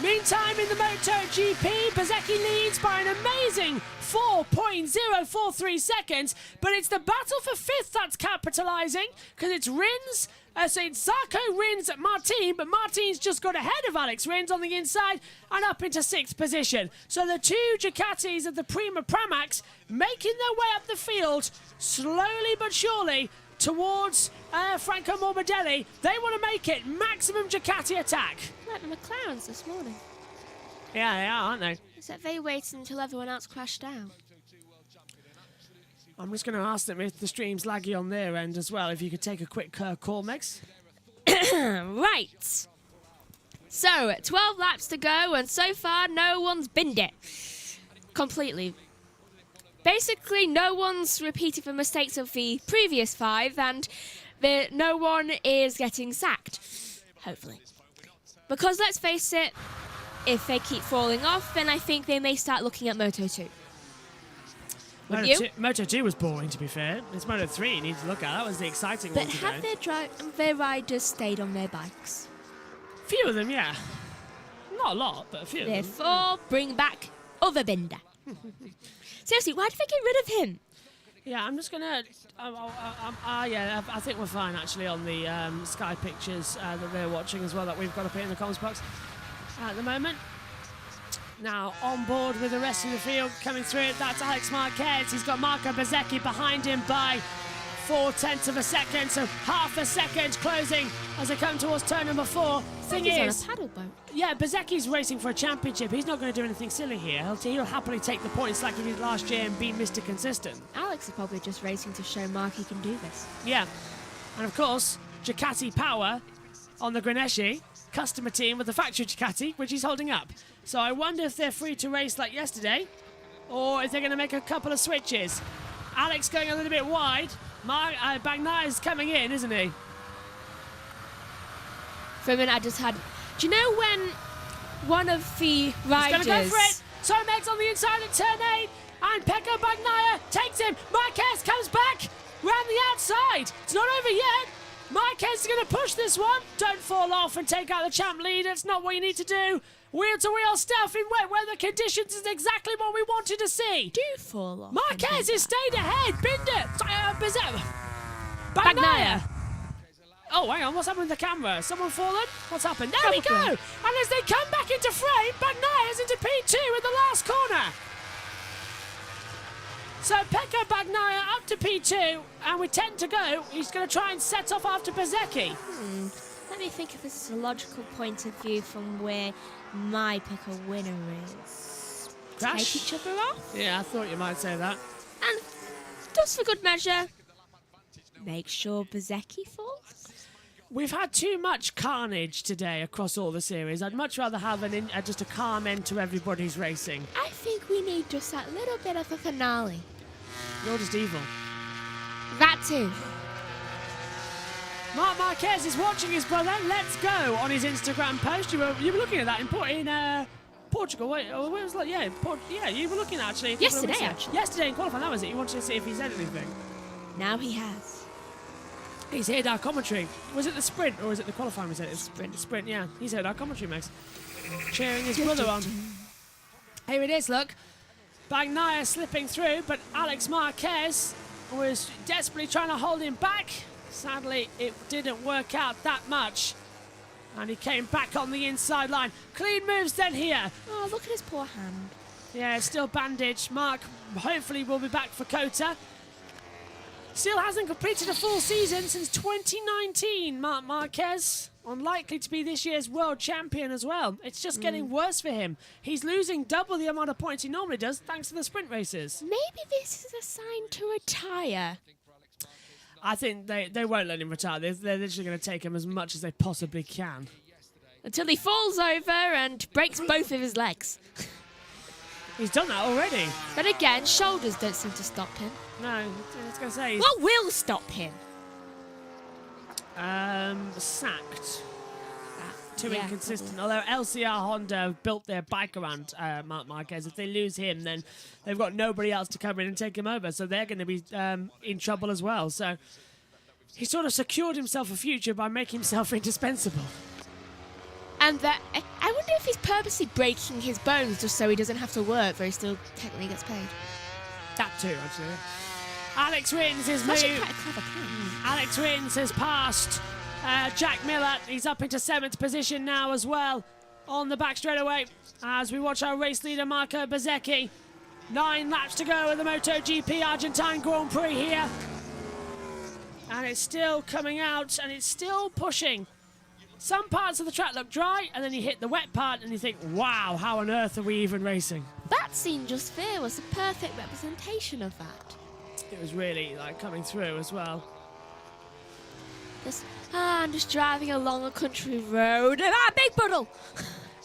Meantime, in the MotoGP, Bezzecchi leads by an amazing 4.043 seconds, but it's the battle for 5th that's capitalising, because it's Rins, so it's Zarco, Rins, Martin, but Martin's just got ahead of Alex Rins on the inside and up into 6th position. So the two Ducatis of the Prima Pramax making their way up the field, slowly but surely, towards Franco Morbidelli. They want to make it maximum Ducati attack. Like the McLarens this morning. Yeah, they are, aren't they? Except they waited until everyone else crashed out. I'm just going to ask them if the stream's laggy on their end as well. If you could take a quick call, Mex. Right. So, 12 laps to go, and so far no one's binned it. Completely. Basically, no one's repeated the mistakes of the previous 5, and no one is getting sacked. Hopefully. Because let's face it, if they keep falling off, then I think they may start looking at Moto 2. Moto 2 was boring, to be fair. It's Moto 3 you need to look at. That was the exciting But one today. have their riders stayed on their bikes? Few of them, yeah. Not a lot, but a few of them. Therefore, bring back other Binder. Seriously, why did they get rid of him? Yeah, I'm just going to... I think we're fine, actually, on the Sky pictures that they're watching as well, that we've got up here in the comments box at the moment. Now, on board with the rest of the field coming through, that's Alex Marquez. He's got Marco Bezzecchi behind him by 0.4 of a second, so half a second closing as they come towards turn number 4. Thing He's is, on a paddle boat. yeah, Bezzecchi's racing for a championship. He's not going to do anything silly here. He'll happily take the points like he did last year and be Mr. Consistent. Alex is probably just racing to show Mark he can do this. Yeah, and of course, Ducati Power on the Grenesci, customer team with the factory Ducati, which he's holding up. So I wonder if they're free to race like yesterday, or if they're going to make a couple of switches. Alex going a little bit wide. Bagnaia is coming in, isn't he? For a minute, I just had... Do you know when one of the riders... He's going to go for it. Tomex on the inside at turn 8, and Pecco Bagnaia takes him. Marquez comes back round the outside. It's not over yet. Marquez is going to push this one. Don't fall off and take out the champ lead. That's not what you need to do. Wheel-to-wheel stuff in wet weather conditions is exactly what we wanted to see. Do fall off. Marquez has stayed ahead. Binder. Bagnaia. Oh, hang on. What's happened with the camera? Someone fallen? What's happened? There we go. Probably. And as they come back into frame, Bagnaia's into P2 in the last corner. So Pecco Bagnaia up to P2, and we tend to go. He's going to try and set off after Bezzecchi. Let me think of this as a logical point of view from where my pick a winner is. Crash? Take each other off. Yeah, I thought you might say that. And just for good measure, make sure Bezzecchi falls. We've had too much carnage today across all the series. I'd much rather have just a calm end to everybody's racing. I think we need just that little bit of a finale. You're just evil. That too. Marc Marquez is watching his brother. Let's go on his Instagram post. You were looking at that in Portugal. Wait, oh, where was that? Yeah, you were looking actually. Yesterday, actually. Yesterday in qualifying, that was it. You wanted to see if he said anything. Now he has. He's heard our commentary. Was it the sprint or was it the qualifying we said? It's Sprint. Sprint, yeah. He's heard our commentary, Max. Cheering his brother on. Here it is, look. Bagnaia slipping through, but Alex Marquez was desperately trying to hold him back. Sadly, it didn't work out that much. And he came back on the inside line. Clean moves then here. Oh, look at his poor hand. Yeah, it's still bandaged. Mark hopefully will be back for Kota. Still hasn't completed a full season since 2019, Marc Marquez. Unlikely to be this year's world champion as well. It's just getting worse for him. He's losing double the amount of points he normally does thanks to the sprint races. Maybe this is a sign to retire. I think they won't let him retire. They're literally going to take him as much as they possibly can. Until he falls over and breaks both of his legs. He's done that already. But again, shoulders don't seem to stop him. No, I was going to say... What will stop him? Sacked. Too Yeah, inconsistent. probably. Although LCR Honda built their bike around Marc Marquez. If they lose him, then they've got nobody else to come in and take him over. So they're going to be in trouble as well. So he sort of secured himself a future by making himself indispensable. And that I wonder if he's purposely breaking his bones just so he doesn't have to work, but he still technically gets paid. That too, actually. Alex Rins is That's actually moved. quite a clever plan. Alex Rins has passed Jack Miller. He's up into 7th position now as well on the back straightaway as we watch our race leader Marco Bezzecchi. 9 laps to go in the MotoGP Argentine Grand Prix here. And it's still coming out and it's still pushing. Some parts of the track look dry and then you hit the wet part and you think, wow, how on earth are we even racing? That scene just there was the perfect representation of that. It was really like coming through as well. I'm just driving along a country road and big puddle!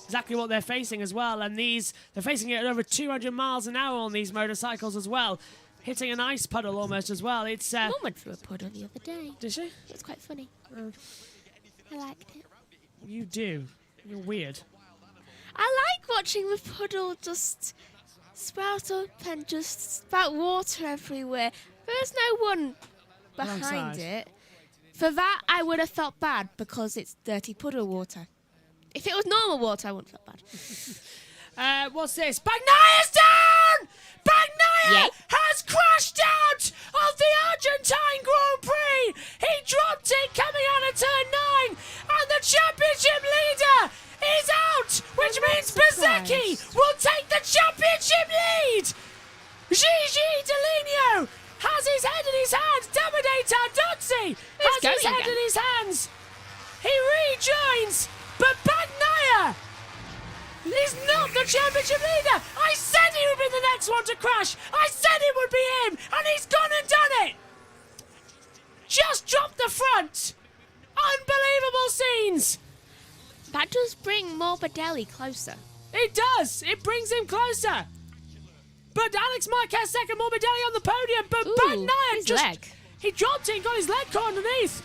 Exactly what they're facing as well, and they're facing it at over 200 miles an hour on these motorcycles as well, hitting an ice puddle almost as well. It's Mum went through a puddle the other day. Did she? It was quite funny. I liked it. You do. You're weird. I like watching the puddle just sprout up and just spout water everywhere. There's no one behind Alongside. it. For that, I would have felt bad because it's dirty puddle water. If it was normal water, I wouldn't feel bad. What's this? Bagnaia's down! Bagnaia Yeah. has crashed out of the Argentine Grand Prix! He dropped it coming out of turn 9, and the championship leader is out, which I'm not means Bezzecchi surprised. will take the championship lead! Gigi Delignio has his head in his hands. Davide Tardozzi has his going head again. in his hands. He rejoins, but Bagnaia is not the championship leader. I said he would be the next one to crash. I said it would be him, and he's gone and done it. Just dropped the front. Unbelievable scenes. That does bring Morbidelli closer. It does. It brings him closer. But Alex Marquez second, Morbidelli on the podium. But Ooh, Bagnaia his just... leg. He dropped it and got his leg caught underneath.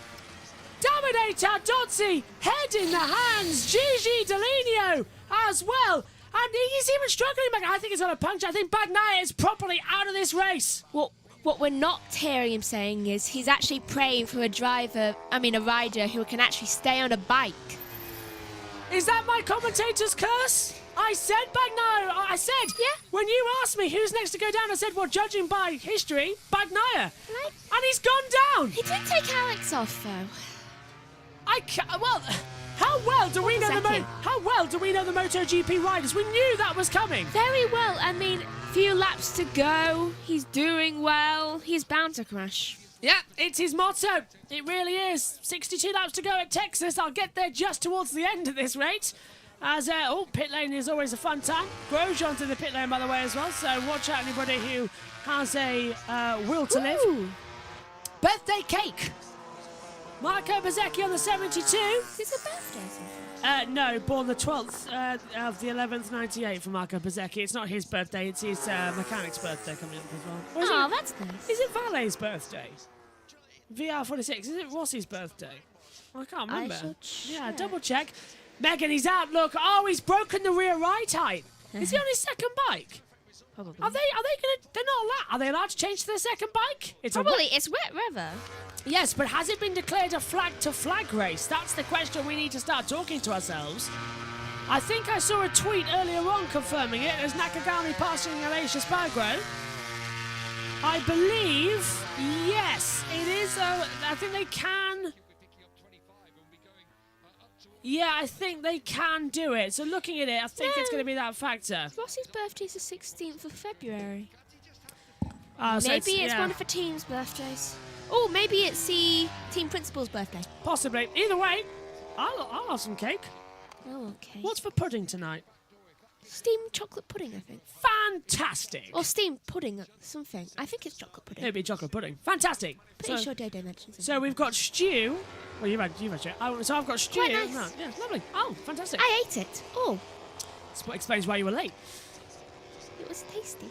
Davide Tardozzi, head in the hands. Gigi Delignio as well. And he's even struggling back. I think he's on a puncture. I think Bagnaia is properly out of this race. What we're not hearing him saying is he's actually praying for a rider who can actually stay on a bike. Is that my commentator's curse? I said Bagnaia. I said, Yeah. when you asked me who's next to go down, I said, well, judging by history, Bagnaia. Right. And he's gone down. He did take Alex off though. Well, How well do we know Zeki. How well do we know the MotoGP riders? We knew that was coming. Very well. I mean, few laps to go. He's doing well. He's bound to crash. Yeah, it's his motto. It really is. 62 laps to go at Texas. I'll get there just towards the end of this race. As pit lane is always a fun time. Grosjean's in the pit lane, by the way, as well. So watch out, anybody who has a will to live. Ooh. Birthday cake. Marco Bezzecchi on the 72. Is this a birthday or something? No, born the 12th of the 11th, 98 for Marco Bezzecchi. It's not his birthday, it's his mechanic's birthday coming up as well. Or is Oh, it, that's nice. is it Valet's birthday? VR46, is it Rossi's birthday? I can't remember. shall Yeah, check. double check. Megan, he's out, look. Oh, he's broken the rear right height. Is he on his second bike? Probably. Are they gonna, they're not allowed, are they allowed to change to their second bike? It's Probably. It's wet weather. Yes, but has it been declared a flag-to-flag race? That's the question we need to start talking to ourselves. I think I saw a tweet earlier on confirming it as Nakagami passing Aleix Espargaro. I believe, yes, it is. I think they can. Yeah, I think they can do it. So looking at it, I think it's going to be that factor. Rossi's birthday is the 16th of February. So Maybe it's yeah, one of the team's birthdays. Oh, maybe it's the team principal's birthday. possibly. Either way, I'll have some cake. Oh, okay. What's for pudding tonight? Steamed chocolate pudding, I think. Fantastic. Or steamed pudding, something. I think it's chocolate pudding. It'd be chocolate pudding. Fantastic. Pretty sure Dodo mentioned So we've got stew. Well, you've had stew. Oh, so I've got stew. Quite nice. No, yeah, lovely. Oh, fantastic. I ate it. Oh, That's what explains why you were late. it was tasty.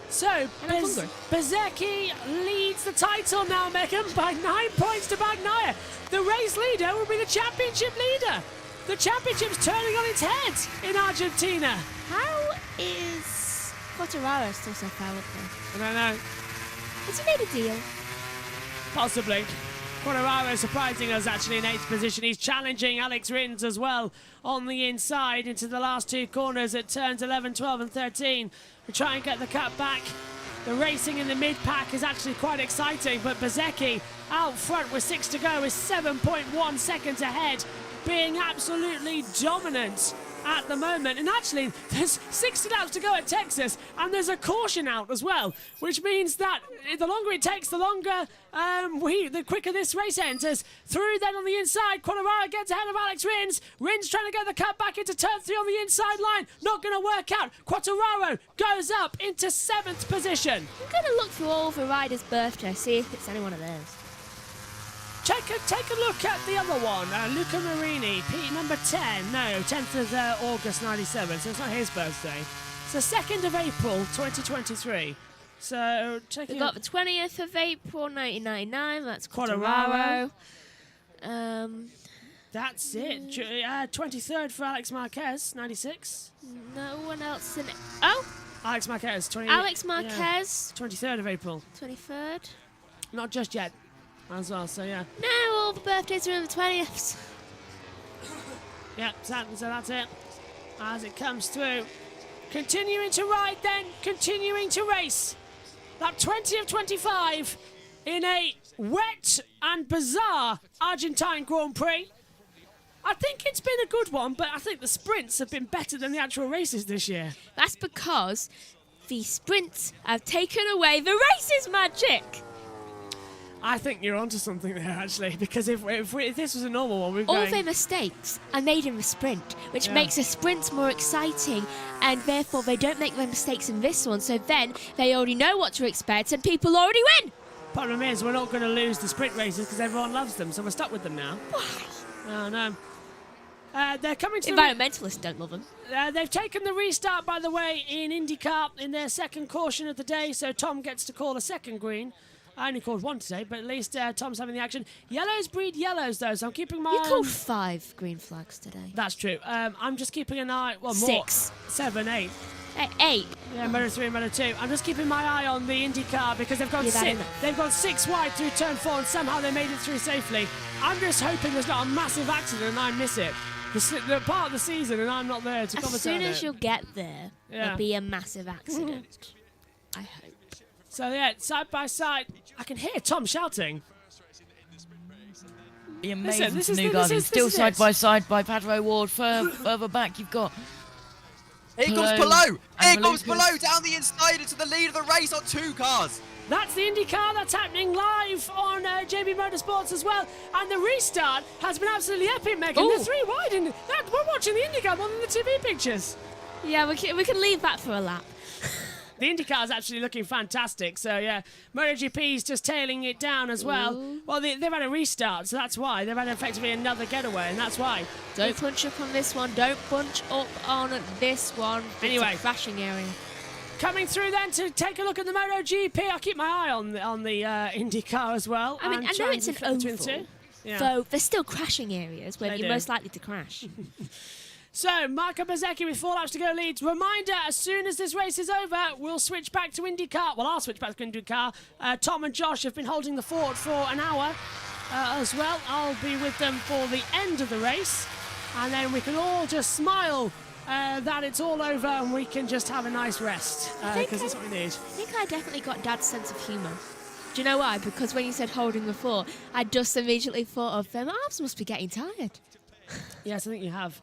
So, And I'm hungry. Bezzecchi leads the title now, Megan, by 9 points to Bagnaia. The race leader will be the championship leader. The championship's turning on its head in Argentina. How is Quartararo still so far up there? I don't know. Has he made a deal? Possibly. Quartararo surprising us actually in 8th position. He's challenging Alex Rins as well on the inside into the last two corners at turns 11, 12 and 13. We try and get the cut back. The racing in the mid-pack is actually quite exciting, but Bezzecchi out front with 6 to go is 7.1 seconds ahead, being absolutely dominant at the moment. And actually, there's 60 laps to go at Texas, and there's a caution out as well, which means that the longer it takes, the longer the quicker this race enters. Through then on the inside, Quartararo gets ahead of Alex Rins. Rins trying to get the cut back into turn 3 on the inside line. Not going to work out. Quartararo goes up into 7th position. I'm going to look through all the riders' birthdays, see if it's any one of theirs. Take a look at the other one, Luca Marini, number 10. No, 10th of August 97, so it's not his birthday. It's the 2nd of April 2023. So, We've got the 20th of April 1999, that's Quartararo. Quartararo. That's it. 23rd for Alex Marquez, 96. No one else in... Oh, Alex Marquez, 20. Alex Marquez, 23rd of April. 23rd. Not just yet, as well, so yeah. No, all the birthdays are in the 20th. Yeah, so that's it. As it comes through. Continuing to ride then, continuing to race. Lap 20 of 25 in a wet and bizarre Argentine Grand Prix. I think it's been a good one, but I think the sprints have been better than the actual races this year. That's because the sprints have taken away the races magic. I think you're onto something there, actually, because if this was a normal one, we'd All going... their mistakes are made in the sprint, which Yeah. makes the sprints more exciting, and therefore they don't make their mistakes in this one. So then they already know what to expect, and people already win. Problem is, we're not going to lose the sprint races because everyone loves them, so we're stuck with them now. Why? Oh, no. They're coming to Environmentalists don't love them. they've taken the restart, by the way, in IndyCar in their second caution of the day, so Tom gets to call a second green. I only called one today, but at least Tom's having the action. Yellows breed yellows, though, so I'm keeping my You eye called on... 5 green flags today. That's true. I'm just keeping an eye... Well, more. 6. 7, 8. 8. Yeah, Moto 3 and Moto 2. I'm just keeping my eye on the IndyCar because they've gone You've had six. enough. They've gone 6 wide through turn 4 and somehow they made it through safely. I'm just hoping there's not a massive accident and I miss it. The part of the season and I'm not there to commentate As soon as it. you get there, Yeah. there'll be a massive accident. I hope. So yeah, side by side, I can hear Tom shouting. The amazing this is Newgarden, still it. side by side by Padro Ward. Further back, you've got Here comes Palou Palou. Here and comes Malukas. Palou down the inside into the lead of the race on 2 cars. That's the IndyCar that's happening live on JB Motorsports as well. And the restart has been absolutely epic, Megan. Ooh. They're 3 wide, and we're watching the IndyCar more than the TV pictures. Yeah, we can leave that for a lap. The IndyCar is actually looking fantastic. So, yeah, MotoGP is just tailing it down as well. Ooh. Well, they've had a restart, so that's why. They've had effectively another getaway, and that's why. Don't punch up on this one. Don't bunch up on this one. Anyway. It's a crashing area. Coming through then to take a look at the MotoGP. I'll keep my eye on the IndyCar as well. I mean, and I try know and it's an flip between the oval, two. Yeah. so there's still crashing areas where They you're do. most likely to crash. So, Marco Bezzecchi with 4 laps to go leads. Reminder, as soon as this race is over, we'll switch back to IndyCar. Well, I'll switch back to IndyCar. Tom and Josh have been holding the fort for an hour as well. I'll be with them for the end of the race. And then we can all just smile that it's all over and we can just have a nice rest. Because that's what we need. I think I definitely got Dad's sense of humour. Do you know why? Because when you said holding the fort, I just immediately thought of them arms must be getting tired. Yes, I think you have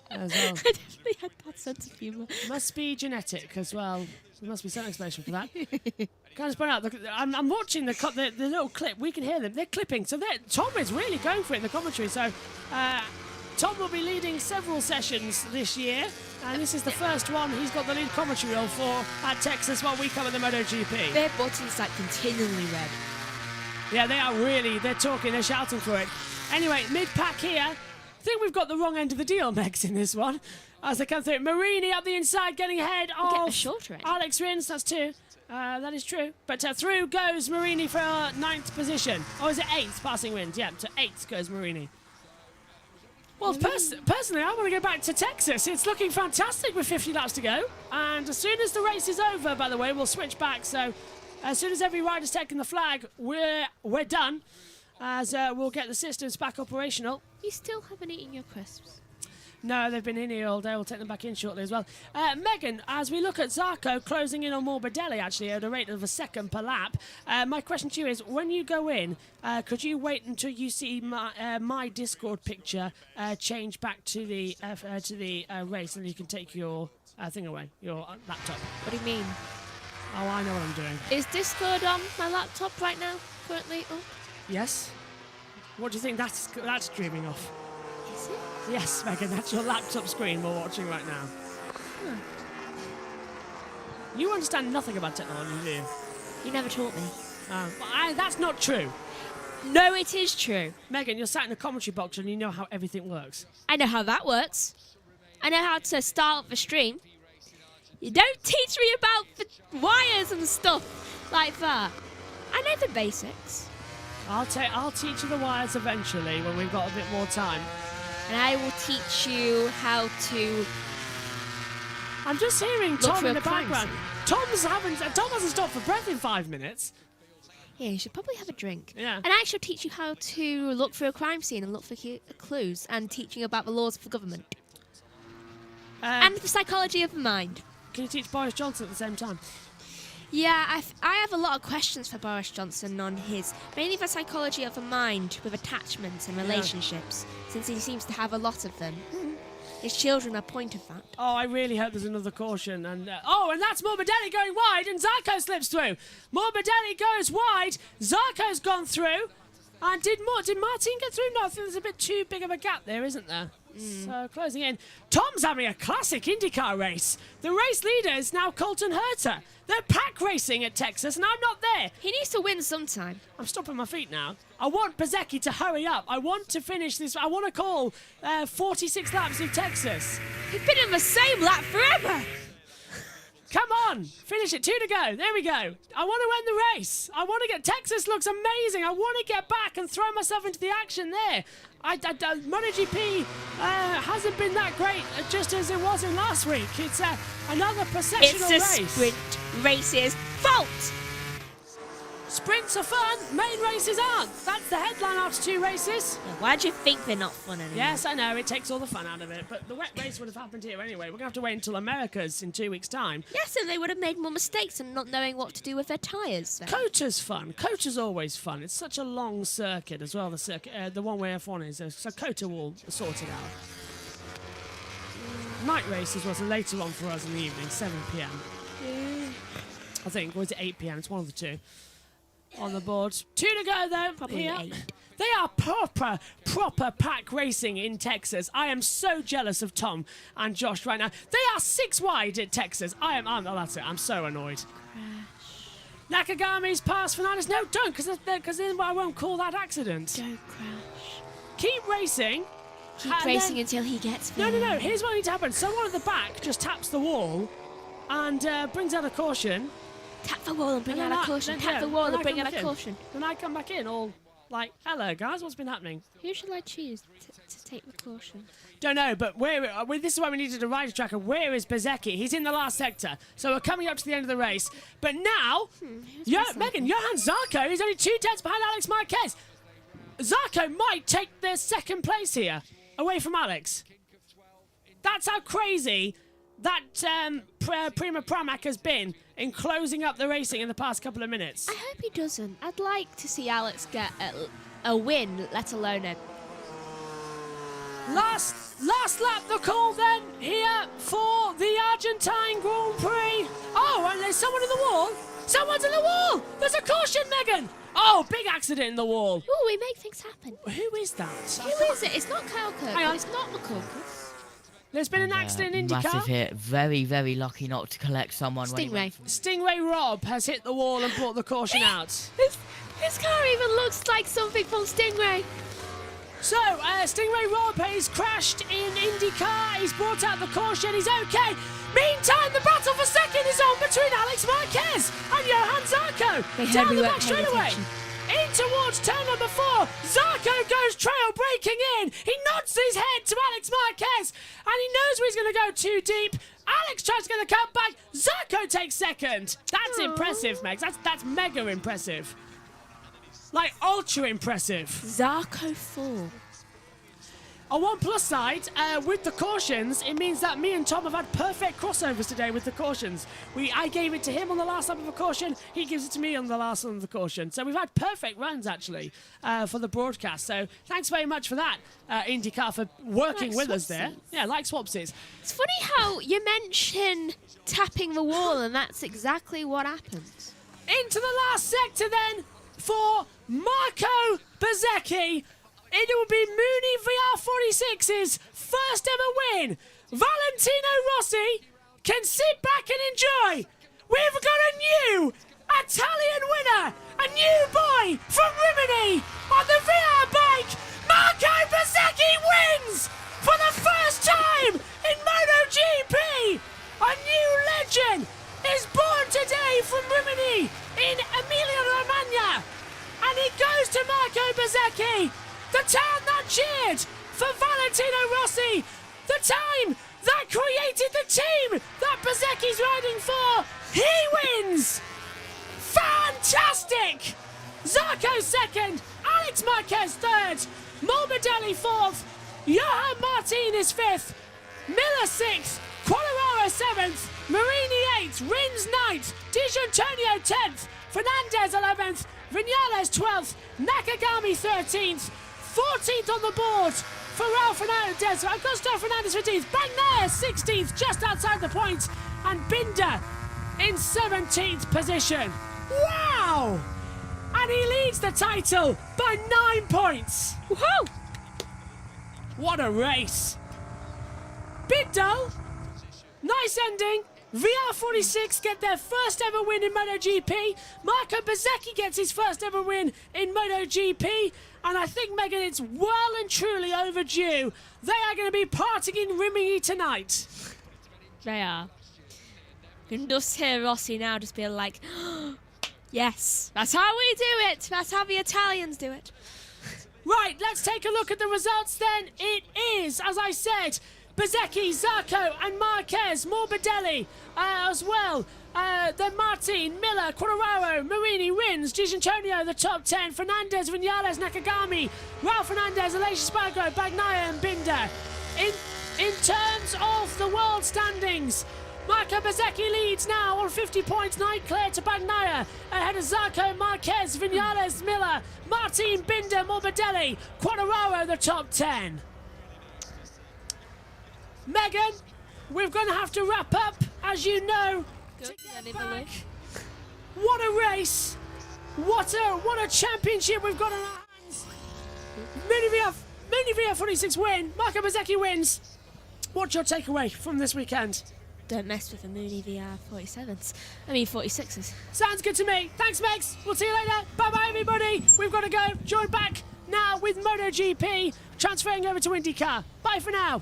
as well. I definitely had Dad's sense of humour. Must be genetic as well. There must be some explanation for that. Can I just point out, look, I'm watching the little clip. We can hear them. They're clipping. So Tom is really going for it in the commentary. So Tom will be leading several sessions this year. And this is the first one he's got the lead commentary role for at Texas while we cover the MotoGP. Their buttons like continually red. Yeah, they are really, they're talking, they're shouting for it. Anyway, mid-pack here. I think we've got the wrong end of the deal, Megs, in this one. As they come through. Marini up the inside, getting ahead Get of the shorter end. Alex Rins, that's 2. That is true. But through goes Marini for 9th position. Or is it 8th, passing Rins? Yeah, to 8th goes Marini. Well, personally, I want to go back to Texas. It's looking fantastic with 50 laps to go. And as soon as the race is over, by the way, we'll switch back. So as soon as every rider's taken the flag, we're done. As we'll get the systems back operational. You still haven't eaten your crisps. No, they've been in here all day. We'll take them back in shortly as well. Megan, as we look at Zarco closing in on Morbidelli, actually, at a rate of a second per lap, my question to you is, when you go in, could you wait until you see my Discord picture change back to the race, and you can take your thing away, your laptop? What do you mean? Oh, I know what I'm doing. Is Discord on my laptop right now? Currently up? Yes? What do you think that's streaming off? Is it? Yes, Megan, that's your laptop screen we're watching right now. You understand nothing about technology, do you? You never taught me. That's not true. No, it is true. Megan, you're sat in the commentary box and you know how everything works. I know how that works. I know how to start up the stream. You don't teach me about the wires and stuff like that. I know the basics. I'll teach you the wires eventually when we've got a bit more time. And I will teach you how to... I'm just hearing Tom for in a the crime background. Tom hasn't stopped for breath in 5 minutes. Yeah, you should probably have a drink. Yeah. And I shall teach you how to look for a crime scene and look for clues and teaching about the laws of the government. And the psychology of the mind. Can you teach Boris Johnson at the same time? Yeah, I have a lot of questions for Boris Johnson on mainly the psychology of the mind with attachments and relationships, since he seems to have a lot of them. His children are point of that. Oh, I really hope there's another caution. And that's Morbidelli going wide, and Zarco slips through. Morbidelli goes wide. Zarco's gone through. And did Martin get through? No, I think there's a bit too big of a gap there, isn't there? So closing in. Tom's having a classic IndyCar race. The race leader is now Colton Herta. They're pack racing at Texas, and I'm not there. He needs to win sometime. I'm stopping my feet now. I want Bezzecchi to hurry up. I want to finish this. I want to call 46 laps of Texas. He's been in the same lap forever. Come on, finish it. 2 to go. There we go. I want to end the race. I want to get... Texas looks amazing. I want to get back and throw myself into the action there. MotoGP hasn't been that great, just as it was in last week. It's another processional race. It's a sprint race's fault. Sprints are fun, main races aren't. That's the headline after 2 races. Yeah, why do you think they're not fun anymore? Yes, I know, it takes all the fun out of it, but the wet race would have happened here anyway. We're going to have to wait until America's in 2 weeks' time. Yes, and they would have made more mistakes and not knowing what to do with their tyres. Cota's fun. Cota's always fun. It's such a long circuit as well, the one where F1 is. So Cota will sort it out. Night races was later on for us in the evening, 7 p.m. I think, or was it 8 p.m? It's one of the two. On the board. 2 to go though. Probably here. 8. They are proper pack racing in Texas. I am so jealous of Tom and Josh right now. They are 6 wide at Texas. Oh, that's it. I'm so annoyed. Nakagami's past Fernandez. No, don't, because then I won't call that accident. Don't crash. Keep racing. Keep racing until he gets there. No. Here's what needs to happen. Someone at the back just taps the wall and brings out a caution. Tap the wall and bring out a caution. Tap the wall and bring out a caution. Then I come back in all like, hello guys, what's been happening? Who should I choose to take the caution? Don't know, but this is why we needed a rider tracker. Where is Bezecchi? He's in the last sector. So we're coming up to the end of the race. But now, Megan, Johan Zarco is only 2 tenths behind Alex Marquez. Zarco might take the 2nd place here, away from Alex. That's how crazy that Prima Pramac has been in closing up the racing in the past couple of minutes. I hope he doesn't. I'd like to see Alex get a win, let alone a... Last lap the call then here for the Argentine Grand Prix. Oh, and there's someone in the wall. Someone's in the wall. There's a caution, Megan. Oh, big accident in the wall. Oh, we make things happen. Who is that? Who is it? It's not Kyle Kirk. Hang on. It's not McCorkle. There's been an accident in IndyCar. Massive hit. Very, very lucky not to collect someone. Stingray. Stingray Rob has hit the wall and brought the caution out. His car even looks like something from Stingray. So, Stingray Rob has crashed in IndyCar. He's brought out the caution. He's okay. Meantime, the battle for 2nd is on between Alex Marquez and Johan Zarco. Down the back straightaway. In towards turn number 4. Zarco goes trail braking in. He nods his head to Alex Marquez and he knows where he's going to go too deep. Alex tries to get the cut back. Zarco takes 2nd. That's impressive, Megs. That's mega impressive. Like, ultra impressive. Zarco 4. On one plus side, with the cautions, it means that me and Tom have had perfect crossovers today with the cautions. I gave it to him on the last lap of a caution, he gives it to me on the last one of the caution. So we've had perfect runs, actually, for the broadcast. So thanks very much for that, IndyCar, for working with us there. Yeah, like swapsies. It's funny how you mention tapping the wall, and that's exactly what happens. Into the last sector, then, for Marco Bezecchi. It will be Mooney VR46's first ever win. Valentino Rossi can sit back and enjoy. We've got a new Italian winner, a new boy from Rimini on the VR bike. Marco Bezecchi wins for the first time in MotoGP. A new legend is born today from Rimini in Emilia-Romagna. And it goes to Marco Bezecchi. The town that cheered for Valentino Rossi. The time that created the team that Bezecchi's riding for. He wins. Fantastic. Zarco 2nd. Alex Marquez 3rd. Morbidelli 4th. Johan Martin is 5th. Miller 6th. Quagliarella 7th. Marini 8th. Rins 9th. Di Gianantonio 10th. Fernandez 11th. Vinales 12th. Nakagami 13th. 14th on the board for Raul Fernandez. Augusto Fernandez 15th. Bagnaia 16th, just outside the points. And Binder in 17th position. Wow! And he leads the title by 9 points. Woohoo! What a race. Bit dull. Nice ending. VR46 get their first ever win in MotoGP. Marco Bezecchi gets his first ever win in MotoGP. And I think, Megan, it's well and truly overdue. They are going to be partying in Rimini tonight. They are. You can just hear Rossi now just being like, yes, that's how we do it. That's how the Italians do it. Right, let's take a look at the results then. It is, as I said, Bezzecchi, Zarco and Marquez, Morbidelli as well. Then Martin, Miller, Quartararo, Marini wins. Giantonio, the top 10. Fernandez, Vinales, Nakagami, Ralph Fernandez, Aleix Spargo, Bagnaia and Binder. In terms of the world standings, Marco Bezzecchi leads now on 50 points, 9 clear to Bagnaia, ahead of Zarco, Marquez, Vinales, Miller, Martin, Binder, Morbidelli, Quartararo, the top 10. Megan, we're going to have to wrap up, as you know. What a race! What a championship we've got on our hands! Mini VR46 win. Marco Bezzecchi wins. What's your takeaway from this weekend? Don't mess with the Mooney VR 47s. I mean 46s. Sounds good to me. Thanks, Megs. We'll see you later. Bye-bye, everybody. We've got to go. Join back now with MotoGP, transferring over to IndyCar. Bye for now.